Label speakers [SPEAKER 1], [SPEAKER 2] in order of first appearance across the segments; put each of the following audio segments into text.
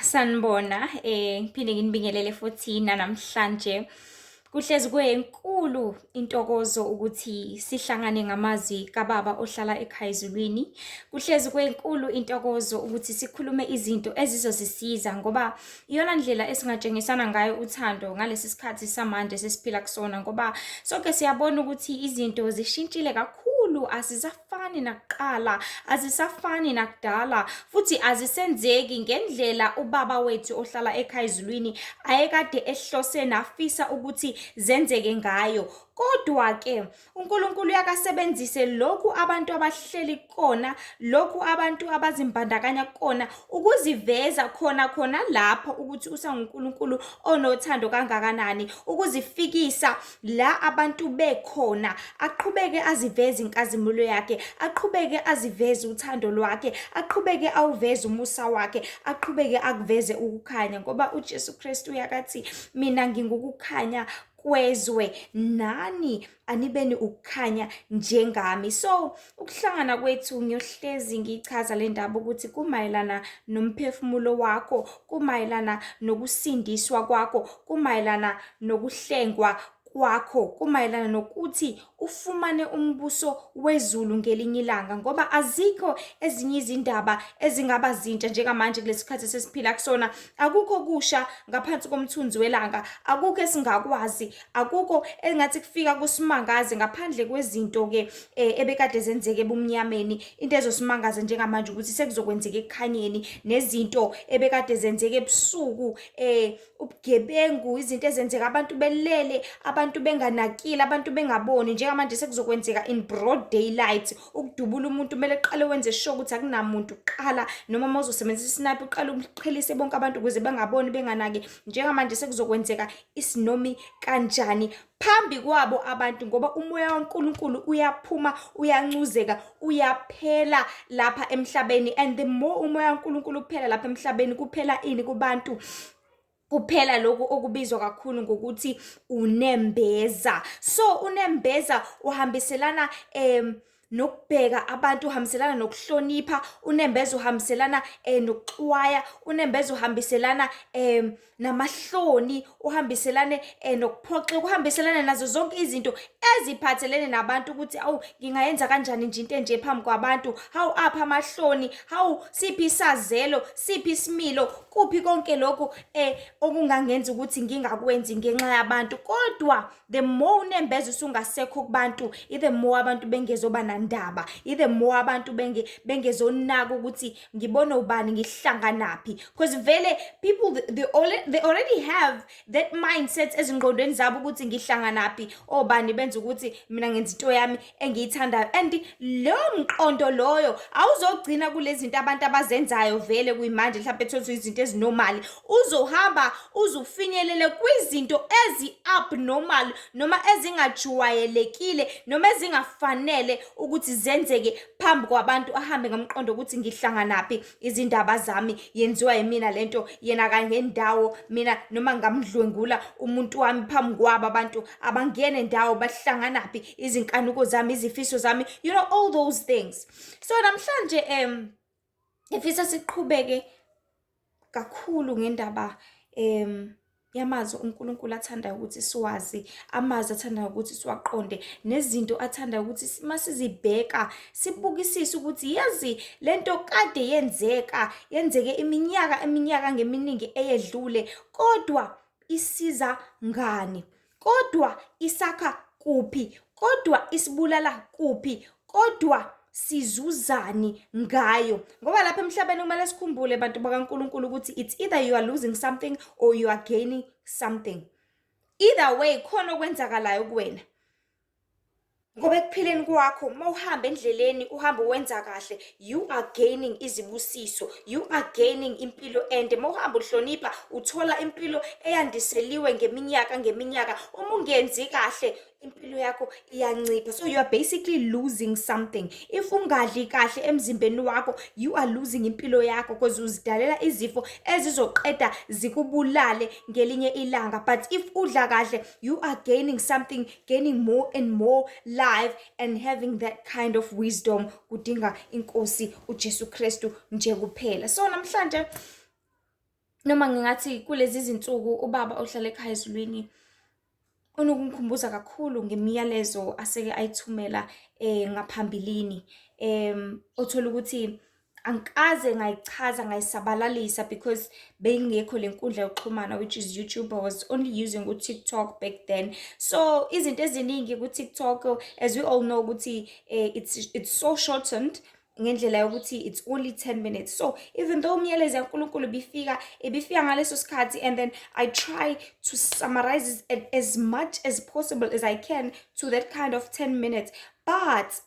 [SPEAKER 1] Sanibona, ngiphinde nginibingelele futhi namhlanje. Kuhlezi kwenkulu intokozo ukuthi sihlangane ngamazwi kababa ohlala ekhaya ezulwini. Kuhlezi kwenkulu intokozo ukuthi sikhulume izinto ezizosisiza ngoba iyona ndlela esingatshengisana ngayo uthando ngalesi sikhathi samanje sesiphila kusona ngoba sonke siyabona ukuthi izinto zishintshile kakhulu, azisafani nakuqala, azisafani nakudala futhi azisenzeki ngendlela ubaba wethu ohlala ekhaya ezulwini ayekade ehlose nafisa ukuthi zenzeke ngayo. Kodwa-ke uNkulunkulu uyakasebenzise lokhu abantu abahleli kona, lokhu abantu abazimbandakanya kona ukuziveza khona lapho ukuthi usanguNkulunkulu onothando kangakanani, ukuzifikisa la abantu bekhona, aqhubeke aziveze inkazimulo yakhe, aqhubeke aziveze uthando lwakhe, aqhubeke awuveze umusa wakhe, aqhubeke akuveze ukukhanya ngoba uJesu Kristu uyakathi mina ngingukukhanya kwezwe, nani anibeni ukukhanya njengami. So ukuhlangana kwethu ngiyohlezi ngichaza le ndaba ukuthi kumayelana nomphefumulo wakho, kumayelana nokusindiswa kwakho, kumayelana nokuhlengwa kwakho, kumayelana nokuthi ufumane umbuso wezulu ngelinye ilanga ngoba azikho ezinye izindaba ezingaba zintsha njengamanje kulesi sikhathi esesiphila kusona. Akukho kusha ngaphansi komthunzi welanga, akukho esingakwazi, akukho engathi kufika kusimangaze ngaphandle kwezinto-ke ebekade zenzeke ebumnyameni. Into ezosimangaza njengamanje ukuthi sekuzokwenzeka ekukhanyeni, nezinto ebekade zenzeke ebusuku, ubugebengu, izinto ezenzeka abantu belele, abantu benganakile, abantu bengaboni, njengamanje sekuzokwenzeka in broad daylight. Ukudubula umuntu kumele uqale wenze sure ukuthi akunamuntu kuqala, noma uma uzosebenzisa isniper uqale uqhelise bonke abantu ukuze bengaboni, benganaki. Njengamanje sekuzokwenzeka isinomi kanjani phambi kwabo abantu ngoba umoya kaNkulunkulu uyaphuma, uyancuzeka, uyaphela lapha emhlabeni. And the more umoya kaNkulunkulu uphela lapha emhlabeni, kuphela ini kubantu? Kuphela lokhu okubizwa kakhulu ngokuthi unembeza. So unembeza uhambiselana nokubheka abantu, uhambiselana nokuhlonipha, unembeza uhambiselana nokuxwaya, unembeza uhambiselana namahloni, uhambiselane nokuphoxa, uhambiselana nazo zonke izinto eziphathelene nabantu ukuthi awu ngingayenza kanjani nje into enje phambi kwabantu, hawu apha amahloni, hawu siphi isazelo, siphi isimilo, kuphi konke lokhu okungangenza ukuthi ngingakwenzi ngenxa yabantu. Kodwa the more unembeza usungasekho kubantu, the more abantu bengezoba nandaba, the more abantu bengezonaka ukuthi ngibona ubani, ngihlanganaphi. Because vele people they already have that mindset ezingqondweni zabo ukuthi ngihlanganaphi, obani benza ukuthi mina ngenza into yami engiyithandayo. And leyo mqondo loyo awuzogcina kulezi zinto abantu abazenzayo vele kuyimanje mhlawumbe ethola izinto ezinormal, uzohamba uzufinyelele kwizinto ezi-abnormal noma ezingajwayelekile noma ezingafanele ukuthi zenzeke phambi kwabantu. Ahambe ngomqondo ukuthi ngihlanganaphi, izindaba zami yenziwa yimina lento, yena kangendawo, mina noma ngamdlwengula umuntu wami phambi kwabo abantu abangene ndawo, bahlanganaphi izinkanuko zami, izifiso zami, you know, all those things. So namhlanje ngifisa siqhubeke kakhulu ngendaba yamazwi uNkulunkulu athandayo ukuthi siwazi, amazwi athandayo ukuthi siwaqonde, nezinto athandayo ukuthi masizibheka sibukisise ukuthi yazi lento kade yenzeke iminyaka ngeminingi eyedlule, kodwa isiza ngani, kodwa isakha kuphi, kodwa isibulala kuphi, kodwa sizuzani ngayo. Ngoba lapha emhlabeni kumele sikhumbule bantu bakaNkulunkulu ukuthi it's either you are losing something or you are gaining something. Either way khona okwenzakalayo kuwena. Ngoba ekuphileni kwakho mawuhamba endleleni uhamba wenza kahle, you are gaining izibusiso, you are gaining impilo ende. Mawuhamba uhlonipha uthola impilo eyandiseliwe ngeminyaka. Uma ungenzi kahle impilo yakho iyancipha. So you are basically losing something. If ungadli kahle emzimbeni wakho, you are losing impilo yakho because uzidalela izifo ezizoqeda zikubulale ngelinye ilanga. But if udla kahle, you are gaining something, gaining more and more life and having that kind of wisdom. Kudinga inkosi uJesu Kristu nje kuphela. So namhlanje noma ngingathi kulezi zinsuku ubaba ohlala ekhaya ezulwini unokungikhumbuza kakhulu ngemiyalezo aseke ayithumela ngaphambilini. Othola ukuthi angikaze ngayichaza ngayisabalalisa because beyingekho le nkundla yokuxhumana, which is YouTube. I was only using uTikTok back then. So izinto eziningi kuTikTok, as we all know ukuthi it's so shortened ngendlela yokuthi it's only 10 minutes. So even though umyalezo yaNkulunkulu ibifika ngaleso sikhathi, and then I try to summarize it as much as possible as I can to that kind of 10 minutes. But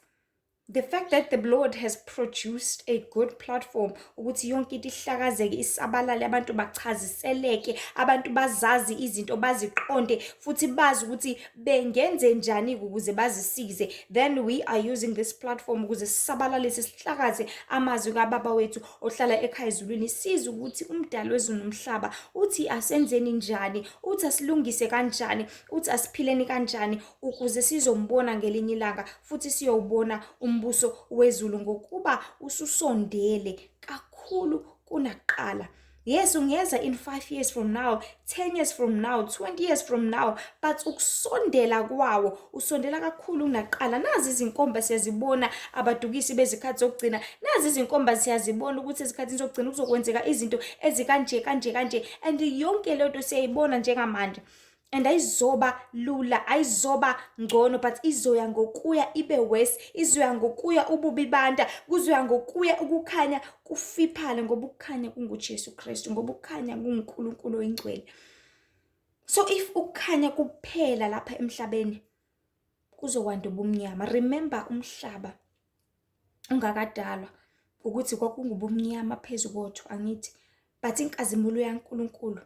[SPEAKER 1] the fact that the Lord has produced a good platform ukuthi yonke into ihlakazeke, isabalale, abantu bachaziseleke, abantu bazazi izinto, baziqonde futhi bazi ukuthi bengenze njani ukuze bazisize, then we are using this platform ukuze sisabalalise, sihlakaze amazwi kaBaba wethu ohlala ekhaya ezulwini, size ukuthi umdali wezulu nomhlaba uthi asenzeni njani, uthi asilungise kanjani, uthi asiphileni kanjani ukuze sizombona ngelinye ilanga futhi siyobona umbuso wezulu ngokuba ususondele kakhulu kunakuqala. Yes, ungeza in 5 years from now, 10 years from now, 20 years from now, but ukusondela kwawo usondela kakhulu kunakuqala. Nazi izinkomba siyazibona, abadukisi bezikhathi zokugcina. Nazi izinkomba siyazibona ukuthi ezikhathini zokugcina kuzokwenzeka izinto ezikanje kanje, and yonke le nto siyayibona njengamanje. And ayizoba lula, ayizoba ngcono, but izoya ngokuya ibe worse, izoya ngokuya ububi banda, kuzoya ngokuya ukukhanya kufiphale, ngoba ukukhanya kunguJesu Kristu, ngoba ukukhanya kunguNkulunkulu oyingcwele. So if ukukhanya kuphela lapha emhlabeni, kuzokwanda ubumnyama. Remember umhlaba ungakadalwa ukuthi kwakungubumnyama phezu kotho, angithi, but inkazimulo yaNkulunkulu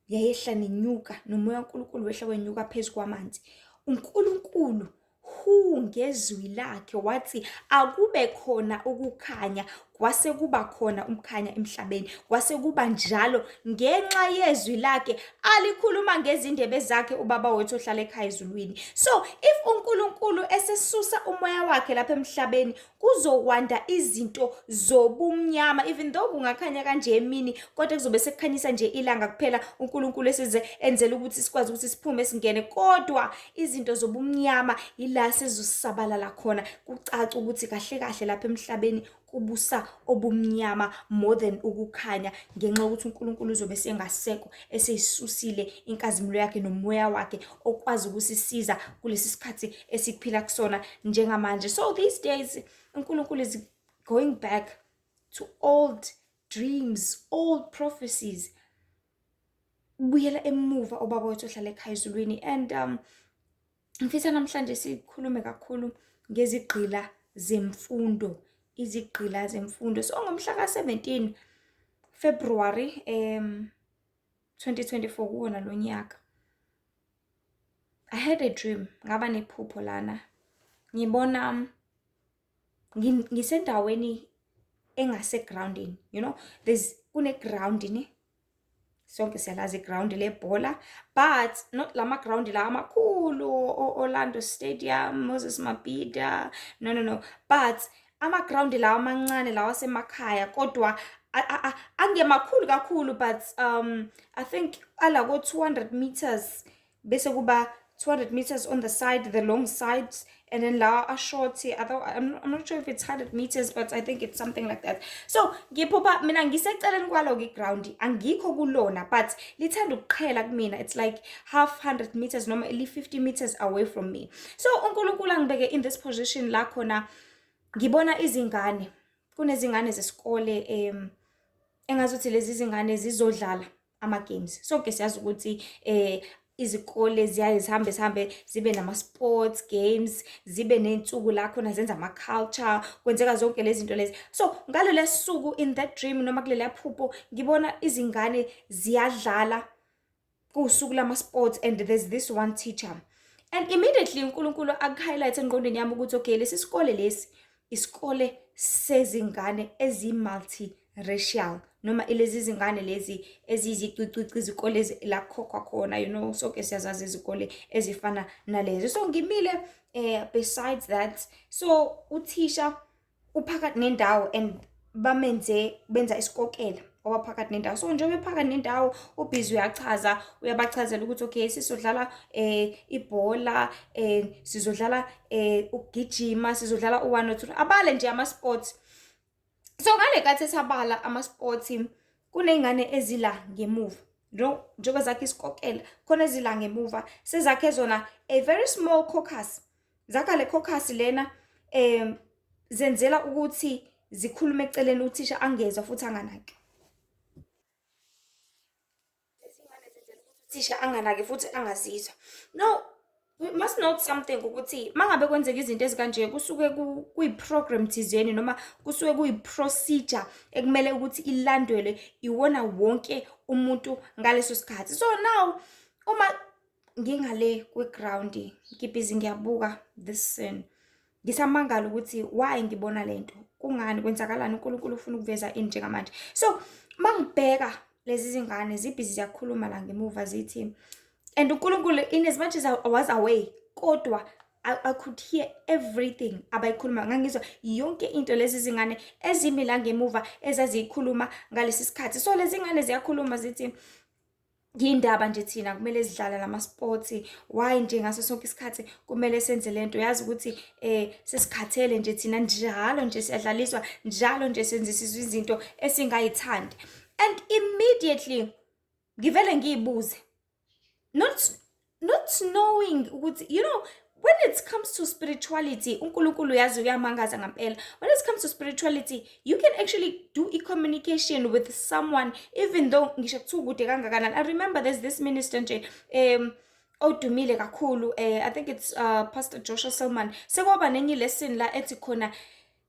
[SPEAKER 1] yayehla nenyuka, nomoya kaNkulunkulu wehla wenyuka phezu kwamanzi. uNkulunkulu ngezwi lakhe wathi akube khona ukukhanya, kwase kuba khona umkhanya emhlabeni. Kwase kuba njalo ngenxa yezwi lakhe alikhuluma ngezindebe zakhe ubaba wethu ohlala ekhaya ezulwini. So if uNkulunkulu esesusa umoya wakhe lapha emhlabeni, kuzokwanda izinto zobumnyama. Even though kungakhanya kanje emini, kodwa kuzobe sekukhanyisa nje ilanga kuphela, uNkulunkulu esize enzela ukuthi sikwazi ukuthi siphume singene, kodwa izinto zobumnyama ila sezosabalala khona. Kucaca ukuthi kahle kahle lapha emhlabeni kubusa obumnyama more than ukukhanya, ngenxa yokuthi uNkulunkulu uzobe sengasekho, eseyisusile inkazimulo yakhe nomoya wakhe okwazi ukusisiza kulesi sikhathi esiphila kusona njengamanje. So these days uNkulunkulu is going back to old dreams, old prophecies. Buyela emuva obaba wethu ohlala ekhaya ezulwini. And mfisa namhlanje sikhulume kakhulu ngezigqila zemfundo, izigqila zemfundo. So ngomhla ka-17 February 2024 kuwona lo nyaka, I had a dream, ngaba nephupho lana. Ngibona ngisendaweni engase-groundini, you know, kune-ground ne, sonke siyalazi ground lebhola, but not lama ground la amakhulu, Orlando Stadium, Moses Mabhida, no, but ama-ground lawa amancane lawa asemakhaya, kodwa angemakhulu kakhulu, but I think ala ko 200 meters, bese kuba 200 meters on the side, the long sides, and then la a short, I'm not sure if it's 100 meters, but I think it's something like that. So ngiphopa mina ngiseceleni kwalo ground, angikho kulona, but lithanda ukuqhela kumina. It's like half 100 meters noma 50 meters away from me. So uNkulunkulu angibeke in this position la khona ngibona izingane, kunezingane zesikole engazuthi lezi zingane zizodlala ama games. So ke siyazi ukuthi izikole zihambe zibe nama-sports games, zibe nensuku la khona zenza ama-culture, kwenzeka zonke lezi zinto lezi. So ngalelo suku, in that dream noma kuleli phupho, ngibona izingane ziyadlala kusuku lama-sports, and there's this one teacher, and immediately uNkulunkulu aku-highlight engqondweni yami ukuthi okay, lesi sikole lesi isikole sezingane ezi-multi-racial, noma lezi zingane lezi ezizicicici, izikole la kukhokhwa khona, you know, sonke siyazazi izikole ezifana nalezo. So ngimile besides that, so uthisha uphakathi nendawo and benza isikokela owaphakathi nendawo. So njengoba ephakathi nendawo ubhizi uyachaza, uyabachazela ukuthi okay sizodlala ibhola, sizodlala ukugijima, sizodlala u-1 or 2, abale nje ama-sports. So ngale kathi esabala ama-sports kuney'ngane ezila ngemuva. Njengoba zakhe isikokela khona ezila ngemuva sezakhe zona a very small caucus. Zakha le caucus lena zenzela ukuthi zikhulume eceleni uthisha angezwa futhi anganaki. Lesingane zenzela ukuthi uthisha anganaki futhi angazizwa. No, we must note something ukuthi mangabe kwenzeka izinto ezikanje kusuke kuyi-program thizeni noma kusuke kuyi-procedure ekumele ukuthi ilandelwe iwona wonke umuntu ngaleso sikhathi. So now uma ngingale kwe-ground ngibhizi ngiyabuka this scene, ngisamangala ukuthi why ngibona lento, kungani, kwenzakalani, uNkulunkulu ufuna ukuveza ini njengamanje. So mangibheka lezi zingane zibhizi ziyakhuluma la ngemuva zithi, and uNkulunkulu in as much as I was away kodwa I could hear everything abayikhuluma. Ngangizwa yonke into lezi zingane ezimi la ngemuva ezaziyikhuluma ngalesi sikhathi. So lezi ngane ziyakhuluma zithi yindaba nje thina kumele sidlale lama-sports, why nje ngaso sonke isikhathi kumele senze lento. Yazi ukuthi sesikhathele nje thina, njalo nje siyadlaliswa, njalo nje senzisizwe izinto esingayithandi. And immediately ngivele ngiyibuze, not knowing ukuthi, you know, when it comes to spirituality, uNkulunkulu yazi uyamangaza ngempela. When it comes to spirituality, you can actually do a communication with someone even though ngisho kuthiwa kude kangakanani. I remember there's this minister nje odumile kakhulu, I think it's Pastor Joshua Selman. Sekwaba nenye lesson la ethi khona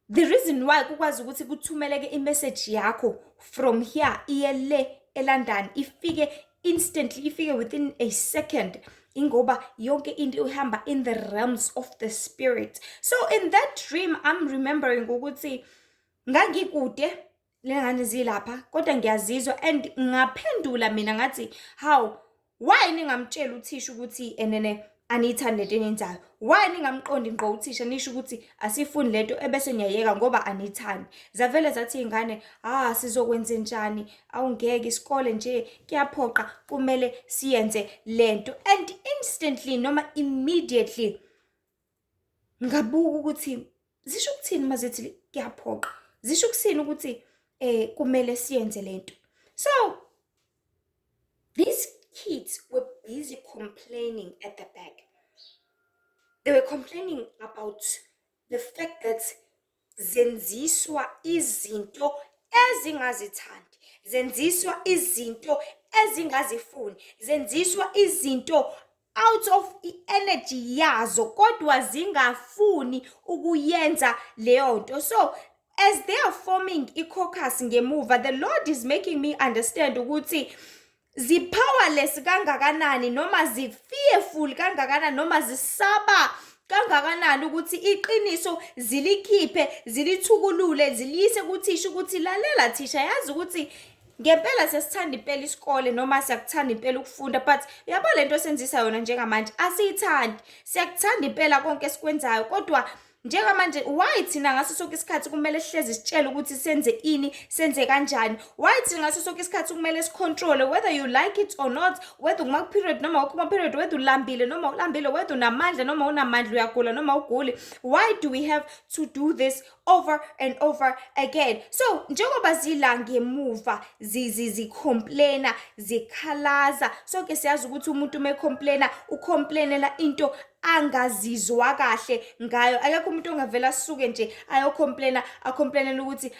[SPEAKER 1] the reason why kukwazi ukuthi kuthumeleke i-message yakho from here iye le eLondon ifike instantly, ifike within a second, ingoba yonke into ihamba in the realms of the spirit. So in that dream I'm remembering ukuthi ngangikude lengane zilapha kodwa ngiyazizwa, and ngaphendula mina ngathi, how, why ningamtshela uthisha ukuthi enene aniyithandi lento eniyenzayo? Why ningamqondi ngqo uthisha nisho ukuthi asifuni lento ebese niyayeka ngoba aniyithandi? Zavele zathi ingane, sizokwenza njani, awungeke, isikole nje kuyaphoqa, kumele siyenze lento. And instantly noma immediately ngabuka ukuthi zisho ukuthini mazithi kuyaphoqa, zisho ukuthini ukuthi kumele siyenze lento. So these kids were busy complaining at the back. They were complaining about the fact that zenziswa izinto ezingazithandi, zenziswa izinto ezingazifuni, zenziswa izinto out of energy yazo kodwa zingafuni ukuyenza leyo nto. So as they are forming i-caucus ngemuva, the Lord is making me understand ukuthi zi-powerless kangakanani noma zi-fearful kangakanani noma zisaba kangakanani ukuthi iqiniso zilikhiphe, zilithukulule, zilise kuthisha ukuthi lalela thisha, yazi ukuthi ngempela sesithanda impela isikole noma siyakuthanda impela ukufunda, but yabo lento senzisa yona njengamanje asiyithandi. Siyakuthanda impela konke esikwenzayo kodwa njengamanje why thina ngaso sonke isikhathi kumele sihlezi sitshele ukuthi senze ini, senze kanjani? Why thina ngaso sonke isikhathi kumele sicontrol whether you like it or not, whether uma period noma ukuma period, whether ulambile noma ulambile, whether unamandla noma unamandla, uyagula noma uguli? Why do we have to do this over and over again? So njengoba zila ngemuva zicomplaina, zikhalaza, sonke siyazi ukuthi umuntu complaina, ucomplainela into angazizwa kahle ngayo. Akekho umuntu ongavela suke nje ayocomplaina, acomplainela ukuthi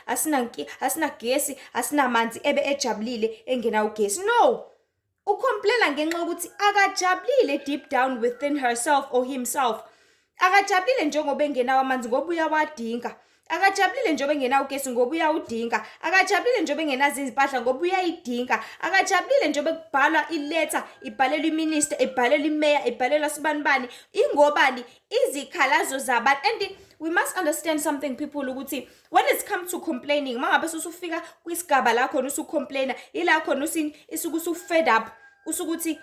[SPEAKER 1] asinagesi, asinamanzi, ebe ejabulile engena ugesi. No, ucomplaina ngenxa ukuthi akajabulile deep down within herself or himself. Akajabulile njengoba engenawo amanzi ngoba uyawadinga, akajabulile njengoba engenawo ugesi ngoba uyawudinga, akajabulile njengoba engenazo izimpahla ngoba uyayidinga, akajabulile njengoba kubhalwa iletter, ibhalelwa iminister, ibhalelwa imayor, ibhalelwa sibanibani, ingobani izikhalazo zabantu. And we must understand something people ukuthi when it comes to complaining, mangabe usufika kwisigaba la khona usukcomplaina, ila khona isuku usufed up, usukuthi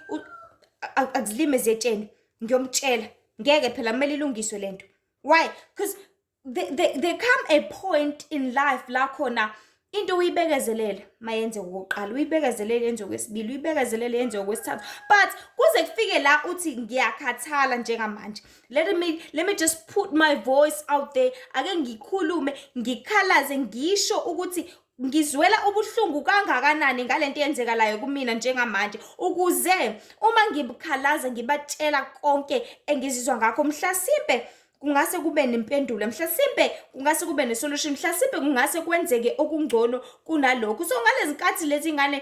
[SPEAKER 1] akuzilime zetsheni, ngiyomtshela ngeke phela kumele ilungiswe lento. Why? Because there come a point in life la khona into uyibekezelele mayenze okokuqala, uyibekezelele yenze okwesibili, uyibekezelele yenze okwesithathu. But kuze kufike la uthi ngiyakhathala njengamanje. Let me just put my voice out there. Ake ngikhulume, ngikhalaze, ngisho ukuthi ngizwela ubuhlungu kangakanani ngalento eyenzekalayo kumina njengamanje, ukuze uma ngibukhalaza ngibatshela konke engizizwa ngakho, mhlasimpe kungase kube nempendulo, mhlasimpe kungase kube nesolution, mhlasimpe kungase kwenzeke okungcono kunalokho. So ngalezi nkathi lezi ingane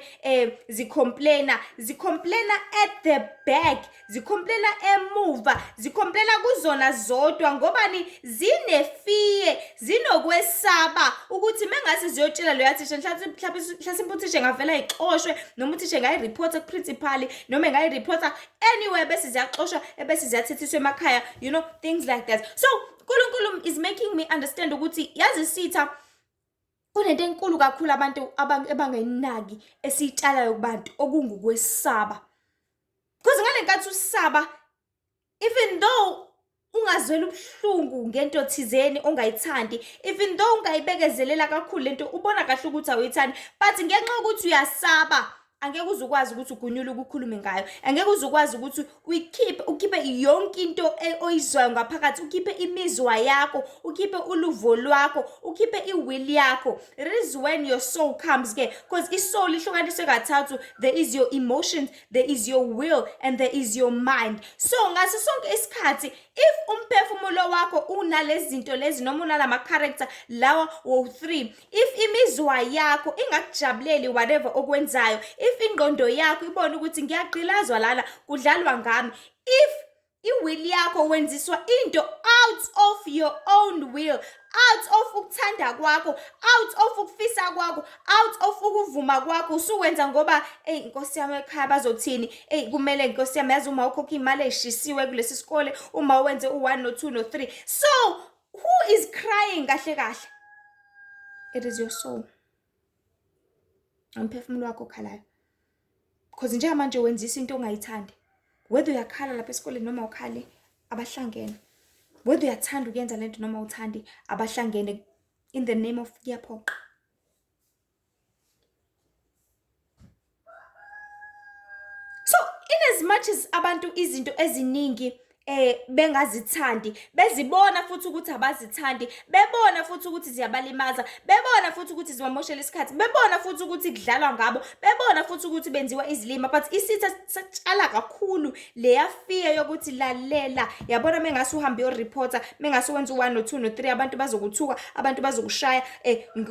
[SPEAKER 1] zicomplaina at the back, zicomplaina emuva, zicomplaina kuzona zodwa. Ngobani? Zinefear, zinokwesaba ukuthi mengase ziyotshela lo yathisha, mhlasimpe uthisha engavela ixoshwe, noma uthisha engayireporta ku-principal, noma engayireporta anywhere bese ziyaxoshwa ebese ziyathethiswa emakhaya, you know, things like that. So uNkulunkulu is making me understand ukuthi yazi sitha kunento enkulu kakhulu abantu abangayinaki esiyitshalayo kubantu okungukwesaba. Because ngale nkathi usaba, even though ungazwela ubuhlungu ngento thizeni ongayithandi, even though ungayibekezelela kakhulu lento ubona kahle ukuthi awuyithandi, but ngenxa ukuthi uyasaba, angeke uzukwazi ukuthi ugunyule ukukhuluma ngayo, angeke uzukwazi ukuthi ukhiphe yonke into oyizwayo ngaphakathi, ukhiphe imizwa yakho, ukhiphe uluvo lwakho, ukhiphe iwill yakho. It is when your soul comes ke, because isoul ihlukaniswe kathathu. There is your emotions, there is your will, and there is your mind. So ngaso sonke isikhathi, if umphefumulo wakho unalezi zinto lezi noma unalama character lawa wo3, if imizwa yakho ingakujabuleli whatever okwenzayo, if ingqondo yakho ibona ukuthi ngiyaqilazwa lana kudlalwa ngami, if iwill yakho wenziswa into out of your own will, out of ukuthanda kwakho, out of ukufisa kwakho, out of ukuvuma kwakho, usuwenza ngoba Nkosi yami ekhaya bazothini, kumele Nkosi yami yazi uma ukhokha imali eshisiwe kulesi sikole, uma wenze u1 no2 no3. So who is crying kahle kahle? It is your soul, umphefumulo wakho okhalayo. Because njengamanje wenzisa into ongayithandi, whether uyakhala lapha esikoleni noma ukhale, abahlangene. Whether uyathanda ukuyenza lento noma uthandi, abahlangene in the name of kuyaphoqa. So in as much as abantu izinto eziningi bengazithandi, bezibona futhi ukuthi abazithandi, bebona futhi ukuthi ziyabalimaza, bebona futhi ukuthi zibamoshela isikhathi, bebona futhi ukuthi kudlalwa ngabo, bebona futhi ukuthi benziwa izilima, but isitha satshala kakhulu leya fear yokuthi lalela, yabona mengase uhambe ureporter, mengase wenza u1 no2 no3, abantu bazokuthuka, abantu bazokushaya,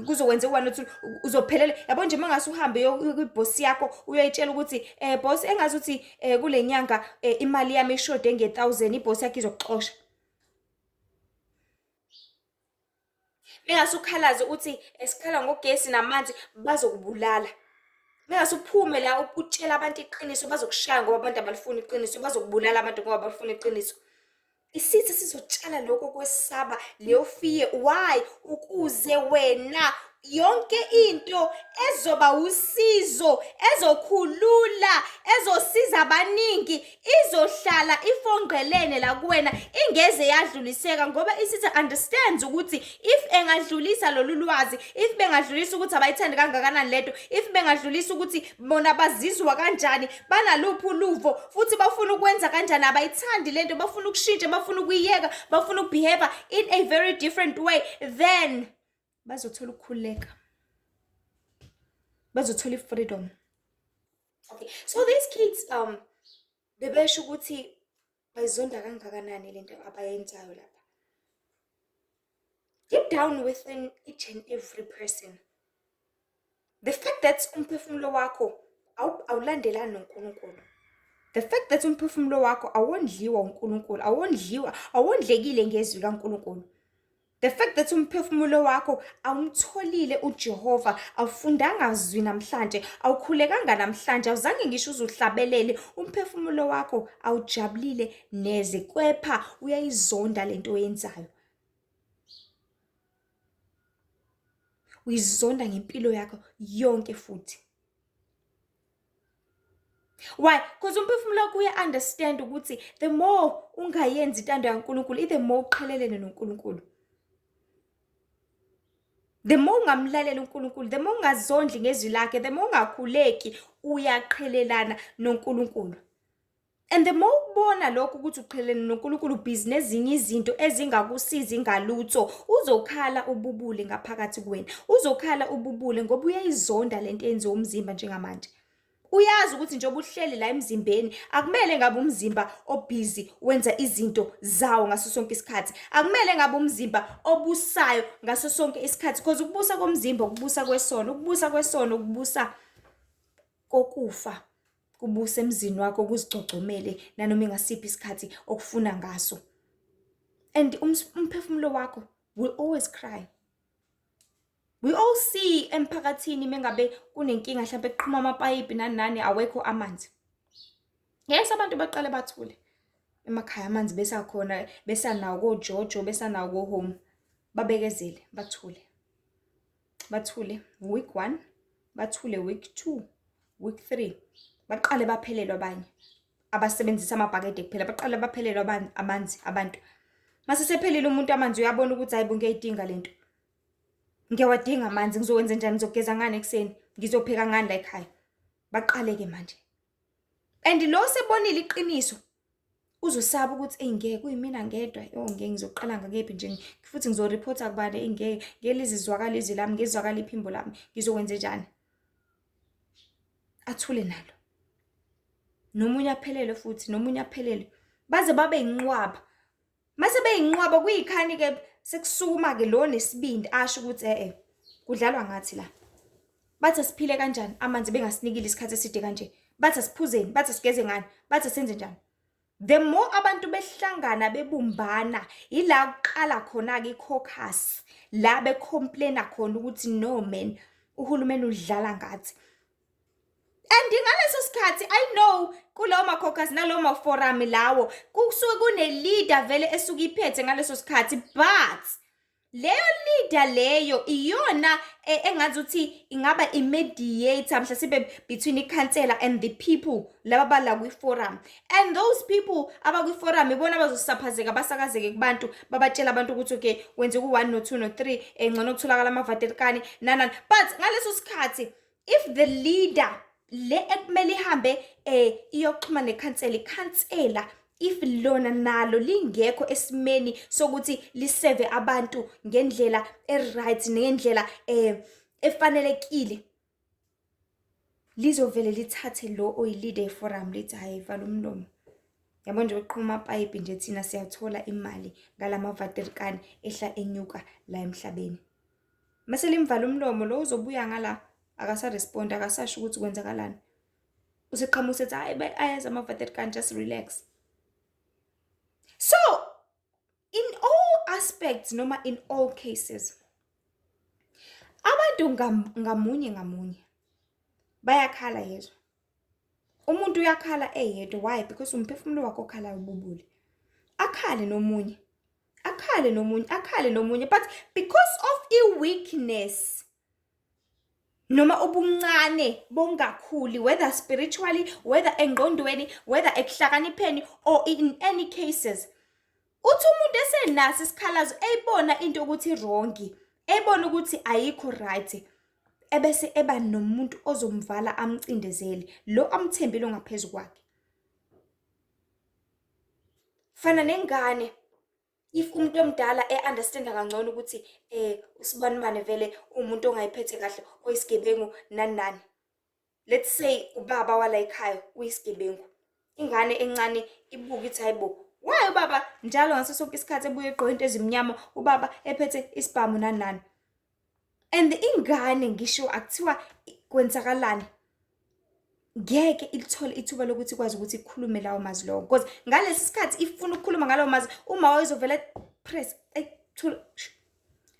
[SPEAKER 1] kuzokwenza u1 no2 uzophelele. Yabona nje mengase uhambe kuboss yakho uyoyitshela ukuthi boss engazi ukuthi kule nyanga imali yami ishode nge1000, iboss yakhe izokuxosha. Mengase ukhalaze uthi esikhala ngogesi namanzi bazokubulala. Mengase uphume la utshela abantu iqiniso bazokushaya ngoba abantu abalifuni iqiniso, bazokubulala abantu ngoba abafuni iqiniso. Isithi sizotshala lokho kwesaba, leyo fear. Why? Ukuze wena yonke into ezoba usizo, ezokhulula, ezosiza abaningi, izohlala ifongqelene la kuwena, ingeze yadluliseka, ngoba isithi understands ukuthi if engadlulisa lolu lwazi, if bengadlulisa ukuthi abayithandi kangakanani lento, if bengadlulisa ukuthi bona bazizwa kanjani, banaluphi uluvo, futhi bafuna ukwenza kanjani, abayithandi lento, bafuna ukushintsha, bafuna ukuyiyeka, bafuna ukubehave in a very different way, then bazothola ukukhululeka, bazothola freedom. Okay, so these kids bebesho ukuthi bayizonda kangakanani lento abayenzayo lapha. Deep down within each and every person, the fact that umphefumulo wakho awulandelani noNkulunkulu, the fact that umphefumulo wakho awondliwa uNkulunkulu, awondlekile ngezwi kaNkulunkulu, the fact that umphefumulo wakho awumtholile uJehova, awufundanga zwi namhlanje, awukhulekanga namhlanje, awuzange ngisho uzuhlabelele, umphefumulo wakho awujabulile neze, kepha uyayizonda lento oyenzayo. Uyizonda ngempilo yakho yonke futhi. Why? Because umphefumulo wakho uya-understand ukuthi the more ungayenzi intando yaNkulunkulu, the more uqhelelene noNkulunkulu. The more ungamlalela uNkulunkulu, the more ungazondli ngezwi lakhe, the more ungakhuleki uyaqhelelana noNkulunkulu. And the more ubona lokho ukuthi uqhelelana noNkulunkulu ubhizi nezinye izinto ezingakusizi ngalutho, uzokhala ububule ngaphakathi kuwena. Uzokhala ububule ngoba uyayizonda lento eyenziwa umzimba njengamanje. Uyazi ukuthi njengoba uhleli la emzimbeni akumele ngabe umzimba obhizi wenza izinto zawo ngaso sonke isikhathi. Akumele ngabe umzimba obusayo ngaso sonke isikhathi, because ukubusa komzimba ukubusa kwesono, ukubusa kwesono ukubusa kokufa, kubusa emzini wakho ukuzigcogcomele nanoma ngasiphi isikhathi okufuna ngaso. And umphefumulo wakho will always cry. We all see emphakathini mengabe kunenkinga mhlawumbe eqhuma amapayipi nani awekho amanzi. Yes, abantu baqale bathule. Emakhaya amanzi besakhona, besanawo koJojo, besanawo koHome. Babekezele, bathule. Bathule week 1, bathule week 2, week 3. Baqale baphelelwa abanye. Abasebenzisa amabhakede kuphela baqale baphelelwa amanzi abantu. Mase sephelile umuntu amanzi uyabona ukuthi hayibo ngiyayidinga lento. Ngiyawadinga amanzi, ngizokwenza njani, ngizogeza ngani ekseni, ngizopheka ngani la ekhaya. Baqaleke manje. And lo sebonile iqiniso uzosaba ukuthi ngeke kuyimina ngedwa, ngeke ngizoqala ngakephi nje, futhi ngizoreporta kubani, ngeke ngelizizwakala izwi lami, ngezwakala iphimbo lami, ngizokwenza njani. Athule nalo. Nomunye aphelele futhi, nomunye aphelele. Baze babe inqwaba. Mase beyinqwaba kuyikhani ke sekusukuma ke lo nesibindi asho ukuthi kudlalwa ngathi la. Bathi siphile kanjani amanzi bengasinikile isikhathi eside kanje. Bathi siphuzeni, bathi sigeze ngani, bathi senze njani. The more abantu behlangana bebumbana, ila uqala khona ke caucus, la becomplaina khona ukuthi no man, uhulumeni udlala ngathi. And ngaleso sikhathi I know kulowo ma caucus nalowo ma forum lawo kusuke kune leader vele esuka iphethe ngaleso sikhathi, but leyo leader leyo iyona engazi ukuthi ingaba imediator mhlawumbe between ikhansela and the people laba bala kwi forum. And those people abakwi forum ibona abazosaphazeka basakazeke kubantu babatshela abantu ukuthi okay wenze ku 1 no 2 no 3 engcono ukutholakala amavaterikani nanani. But ngaleso sikhathi if the leader le ekumele ihambe iyoxhuma nekhansela, ikhansela if lona nalo lingekho esimeni sokuthi liseve abantu ngendlela right ngendlela efanelekile, lizovele lithathe lo oyileader eforum lithi hayi vala umlomo. Yabo nje beqhuma amapayipi nje thina siyathola imali ngalamavaterikani ehla enyuka la emhlabeni. Mase limvala umlomo lo uzobuya ngala akasa-respond, akasasho ukuthi kwenzakalani. Useqhamuka uthi hayi ayazi amavaterikani, just relax. So in all aspects noma in all cases abantu ngamunye bayakhala yezwa. Umuntu uyakhala eyedwa. Why? Because umphefumulo wakhe okhala ububule. Akhale nomunye, akhale nomunye, akhale nomunye, but because of i-weakness noma ubuncane bongakhuli, whether spiritually, whether engqondweni, whether ekuhlakanipheni, or in any cases, uthi umuntu esenaso isikhalazo eyibona into ukuthi wrongi, eyibona ukuthi ayikho right, ebese eba nomuntu ozomvala amcindezele lo amthembile ongaphezulu kwakhe. Fana nengane, if umuntu omdala understanda kangcono ukuthi usibanibane vele umuntu ongayiphethe kahle oyisigebengu nani. Let's say ubaba wala ekhaya uyisigebengu. Ingane encane ibuka ithi hayibo, why ubaba njalo ngaso sonke isikhathi ebuye egqoke into ezimnyama, ubaba ephethe isibhamu nani. And ingane ngisho akuthiwa kwenzakalani, ngeke ilithole ithuba lokuthi ikwazi ukuthi ikhulume lawo mazwi lawo, because ngalesi sikhathi ifuna ukukhuluma ngalawo mazwi uma wayezovela press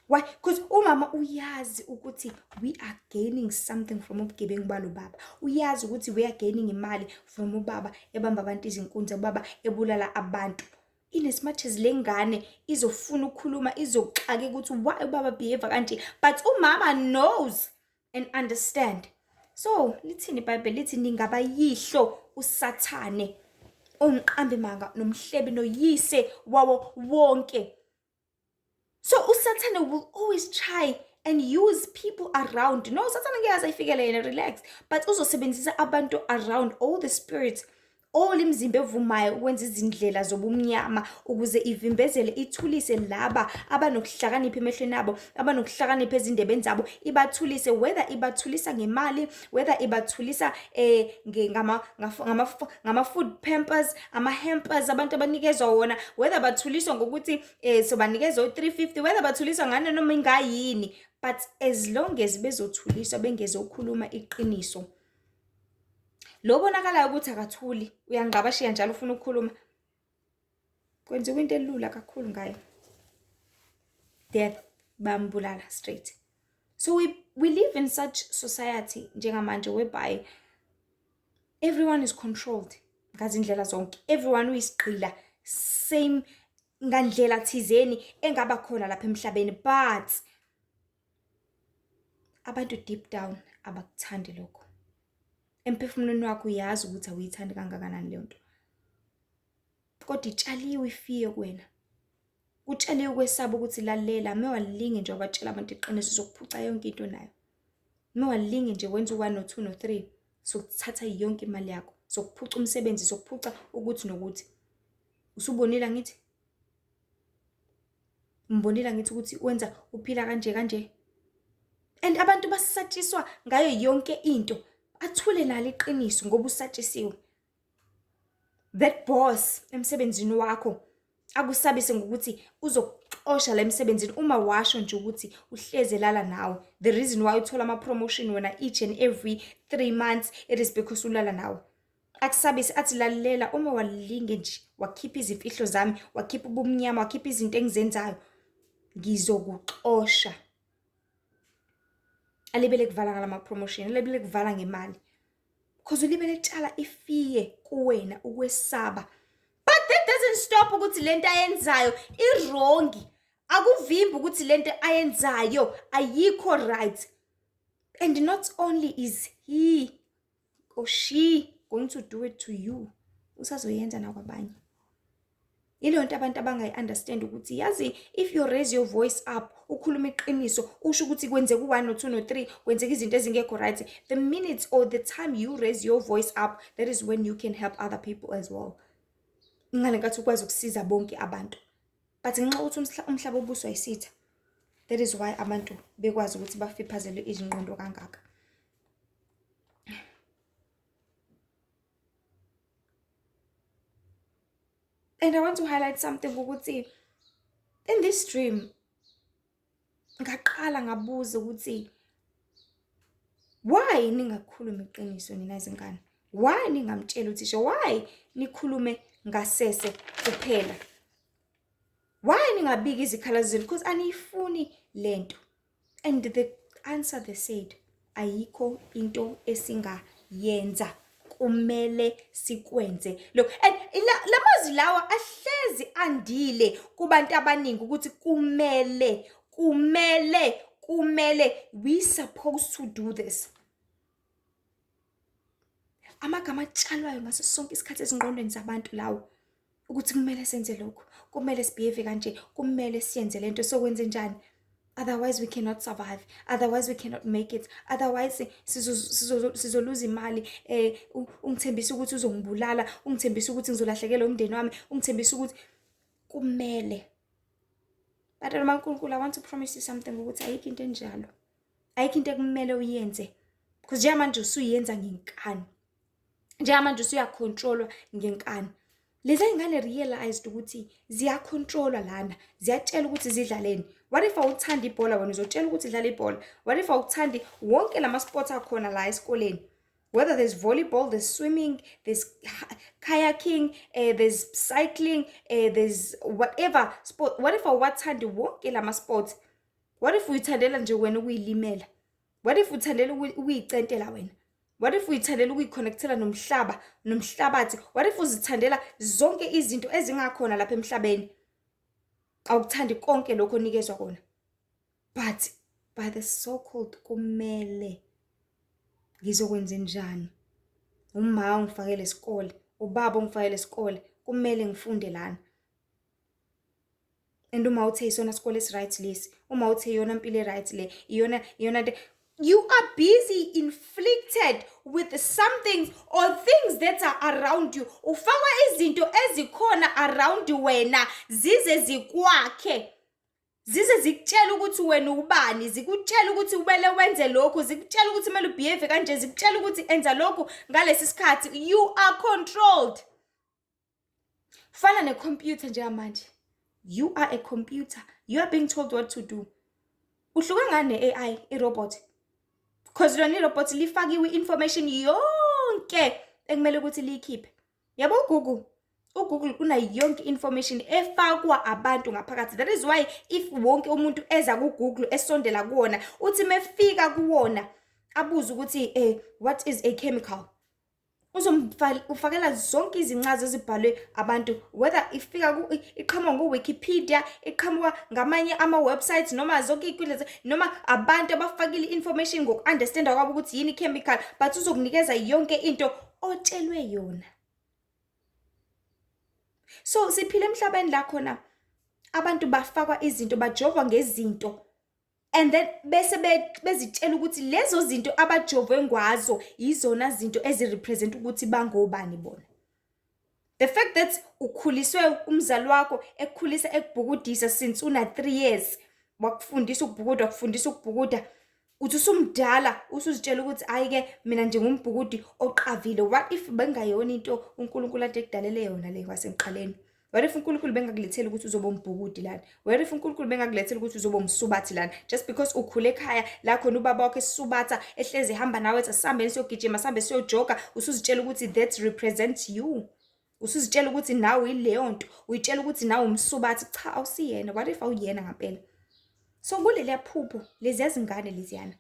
[SPEAKER 1] why? Because umama uyazi ukuthi we are gaining something from ubugebengu balo baba. Uyazi ukuthi we are gaining imali from ubaba ebamba abantu izinkunzi, ubaba ebulala abantu. In as much as lengane izofuna ukukhuluma, izoxake ukuthi why ubaba behave kanje, but umama knows and understand. So lithini iBhayibheli lithi ningabayihlo uSathane omqambe manga nomhlebi noyise wawo wonke. So uSathane will always try and use people around. No, sathana ngeke aze ayifikele yena, relax, but uzosebenzisa abantu around, all the spirits, all imizimba evumayo ukwenza izindlela zobumnyama ukuze ivimbezele, ithulise laba abanokuhlakanipha emehlweni abo, abanokuhlakanipha ezindebeni zabo, ibathulise, whether ibathulisa ngemali, whether ibathulisa ngama food pampers, ama hampers abantu abanikezwa wona, whether bathuliswa ngokuthi sobanikeza u350, whether bathuliswa ngane noma ingayini, but as long as bezothuliswa bengeze ukukhuluma iqiniso. Lo bonakalayo ukuthi akathuli, uyangqabashiya njalo ufuna ukukhuluma, kwenziwa into elula kakhulu ngayo. Death, bambulala straight. So we live in such society njengamanje whereby everyone is controlled ngazindlela zonke, everyone uyisigqila, same ngandlela thizeni engaba khona lapha emhlabeni, but abantu deep down abakuthandi lokho. Emphefumulweni wakho uyazi ukuthi awuyithandi kangakanani leyo nto, kodwa itshaliwe ifear kuwena, utshaliwe ukwesaba ukuthi lalela, mewalilinge nje wabatshela abantu iqiniso sokuphuca yonke into nayo, mewalilinge nje wenza u1 no2 no3 sokuthatha yonke imali yakho, sokuphuca umsebenzi, sokuphuca ukuthi nokuthi. Usubonile ngithi mbonile ngithi ukuthi wenza uphila kanje kanje, and abantu basatshiswa ngayo yonke into, athule nalo iqiniso ngoba usatshisiwe. That boss emsebenzini wakho akusabise ngokuthi uzokuxosha la emsebenzini uma washo nje ukuthi uhleze lala nawe. The reason why uthola ama promotion wena each and every 3 months, it is because ulala nawe. Akusabise athi lalela, uma walilinge nje wakhipha izimfihlo zami, wakhipha ubumnyama, wakhipha izinto engizenzayo, ngizokuxosha. Alibele kuvala ngala promotion, alibele kuvala ngemali, because ulibele tshala ifear kuwena, ukwesaba. But that doesn't stop ukuthi lento ayenzayo iwrong, akuvimbi ukuthi lento ayenzayo ayikho right. And not only is he or she going to do it to you, usazoyenza nakwabanye. Ilo nto abantu abangayi-understand ukuthi yazi, if you raise your voice up, ukhuluma iqiniso, usho ukuthi kwenzeka u1 no2 no3, kwenzeka izinto ezingekho right, the minute or the time you raise your voice up, that is when you can help other people as well. Ingane nkathi ukwazi ukusiza bonke abantu, but ngenxa ukuthi umhlaba ubuswa isitha, that is why abantu bekwazi ukuthi bafiphazele izingqondo kangaka. And I want to highlight something ukuthi in this dream ngaqala ngabuza ukuthi why ningakhuluma iqiniso nina izingane? Why ningamtshela uthisha? Why nikhulume ngasese kuphela? Why ningabika izikhala zenu? Because aniyifuni lento. And the answer they said, ayikho into esingayenza, kumele sikwenze lokho. And lamazwi lawa ahlezi andile kubantu abaningi ukuthi kumele, we supposed to do this. Amagama atshalwayo ngaso sonke isikhathi ezingqondweni zabantu lawo ukuthi kumele senze lokho, kumele sibehave kanje, kumele siyenze lento, sokwenze njani, otherwise we cannot survive, otherwise we cannot make it, otherwise sizoluza imali, ungithembisa ukuthi uzongibulala, ungithembisa ukuthi ngizolahlekelwa umndeni wami, ungithembisa ukuthi kumele. But uNkulunkulu, I want to promise you something ukuthi ayikho into enjalo, ayikho into ekumele uyenze, because njengamanje usuyenza ngenkani, njengamanje usuyacontrolwa ngenkani. Lezi ingane realized ukuthi ziyacontrolwa lana, ziyatshela ukuthi zidlaleni. What if awuthanda ibhola wena uzotshela ukuthi idlala ibhola? What if awuthandi wonke lama sports akhona la esikoleni? Whether there's volleyball, there's swimming, there's kayaking, there's cycling, there's whatever sport. What if awuthandi wonke lama sports? What if uyithandela nje wena ukuyilimela? What if uthandela ukuyicentela wena? What if uyithandela ukuyiconnectela nomhlabathi? What if uzithandela zonke izinto ezingakhona lapha emhlabeni? Awukuthandi konke lokho onikezwa kona. But by the so-called kumele, ngizokwenza njani? Uma ungifakele isikole, ubaba ungifakele isikole, kumele ngifunde lana. And uma uthe isona sikole esi-right lesi, uma uthe iyona mpilo e-right le, iyona nto, you are busy inflicted with something or things that are around you. Ufakwa izinto ezikhona around wena zize zikwakhe. Zize zikutshela ukuthi wena ubani, zikutshela ukuthi kumele wenze lokhu, zikutshela ukuthi kumele ubehave kanje, zikutshela ukuthi enza lokhu ngalesi sikhathi. You are controlled. Fana necomputer njengamanje. You are a computer. You are being told what to do. Uhluke ngani ne-AI, i-robot? Because lona i-robot lifakiwe information yonke ekumele ukuthi liyikhiphe. Yabo uGoogle unayo yonke information efakwa abantu ngaphakathi. That is why if wonke umuntu eza kuGoogle esondela kuwona, uthi mefika kuwona abuza ukuthi what is a chemical? Ufakela zonke izincazo ezibhalwe abantu, whether ifika iqhamuka ku-Wikipedia, iqhamuka ngamanye ama-websites noma zonke iy'nkundla noma abantu abafakile information ngoku-understanda kwabo ukuthi yini chemical, but uzokunikeza yonke into otshelwe yona. So siphila emhlabeni la khona abantu bafakwa izinto, bajovwa ngezinto, and then bese bezitshela ukuthi lezo zinto abajovwe ngazo yizona zinto ezirepresent ukuthi bangobani bona. The fact that ukhuliswe umzali wakho ekukhulisa ekubhukudisa since una 3 years, wakufundisa ukubhukuda, wakufundisa ukubhukuda, uthi usumdala usuzitshela ukuthi hayi-ke mina njengombhukudi oqavile. What if bengayona into uNkulunkulu ade ekudalele yona le kwasemqaleni? What if uNkulunkulu bengakulethela ukuthi uzoba umbhukudi lana? What if uNkulunkulu bengakulethela ukuthi uzoba umsubathi lana? Just because ukhule ekhaya la khona ubaba wakho esisubatha ehlezi ehamba nawe ethi asihambe siyogijima, asihambe siyojoga, usuzitshela ukuthi that represents you. Usuzitshela ukuthi nawe ileyo nto, uyitshela ukuthi nawe umsubathi. Cha, awusiyena. What if awuyena ngempela? So kuleli yaphupho lezi yazingane leziyana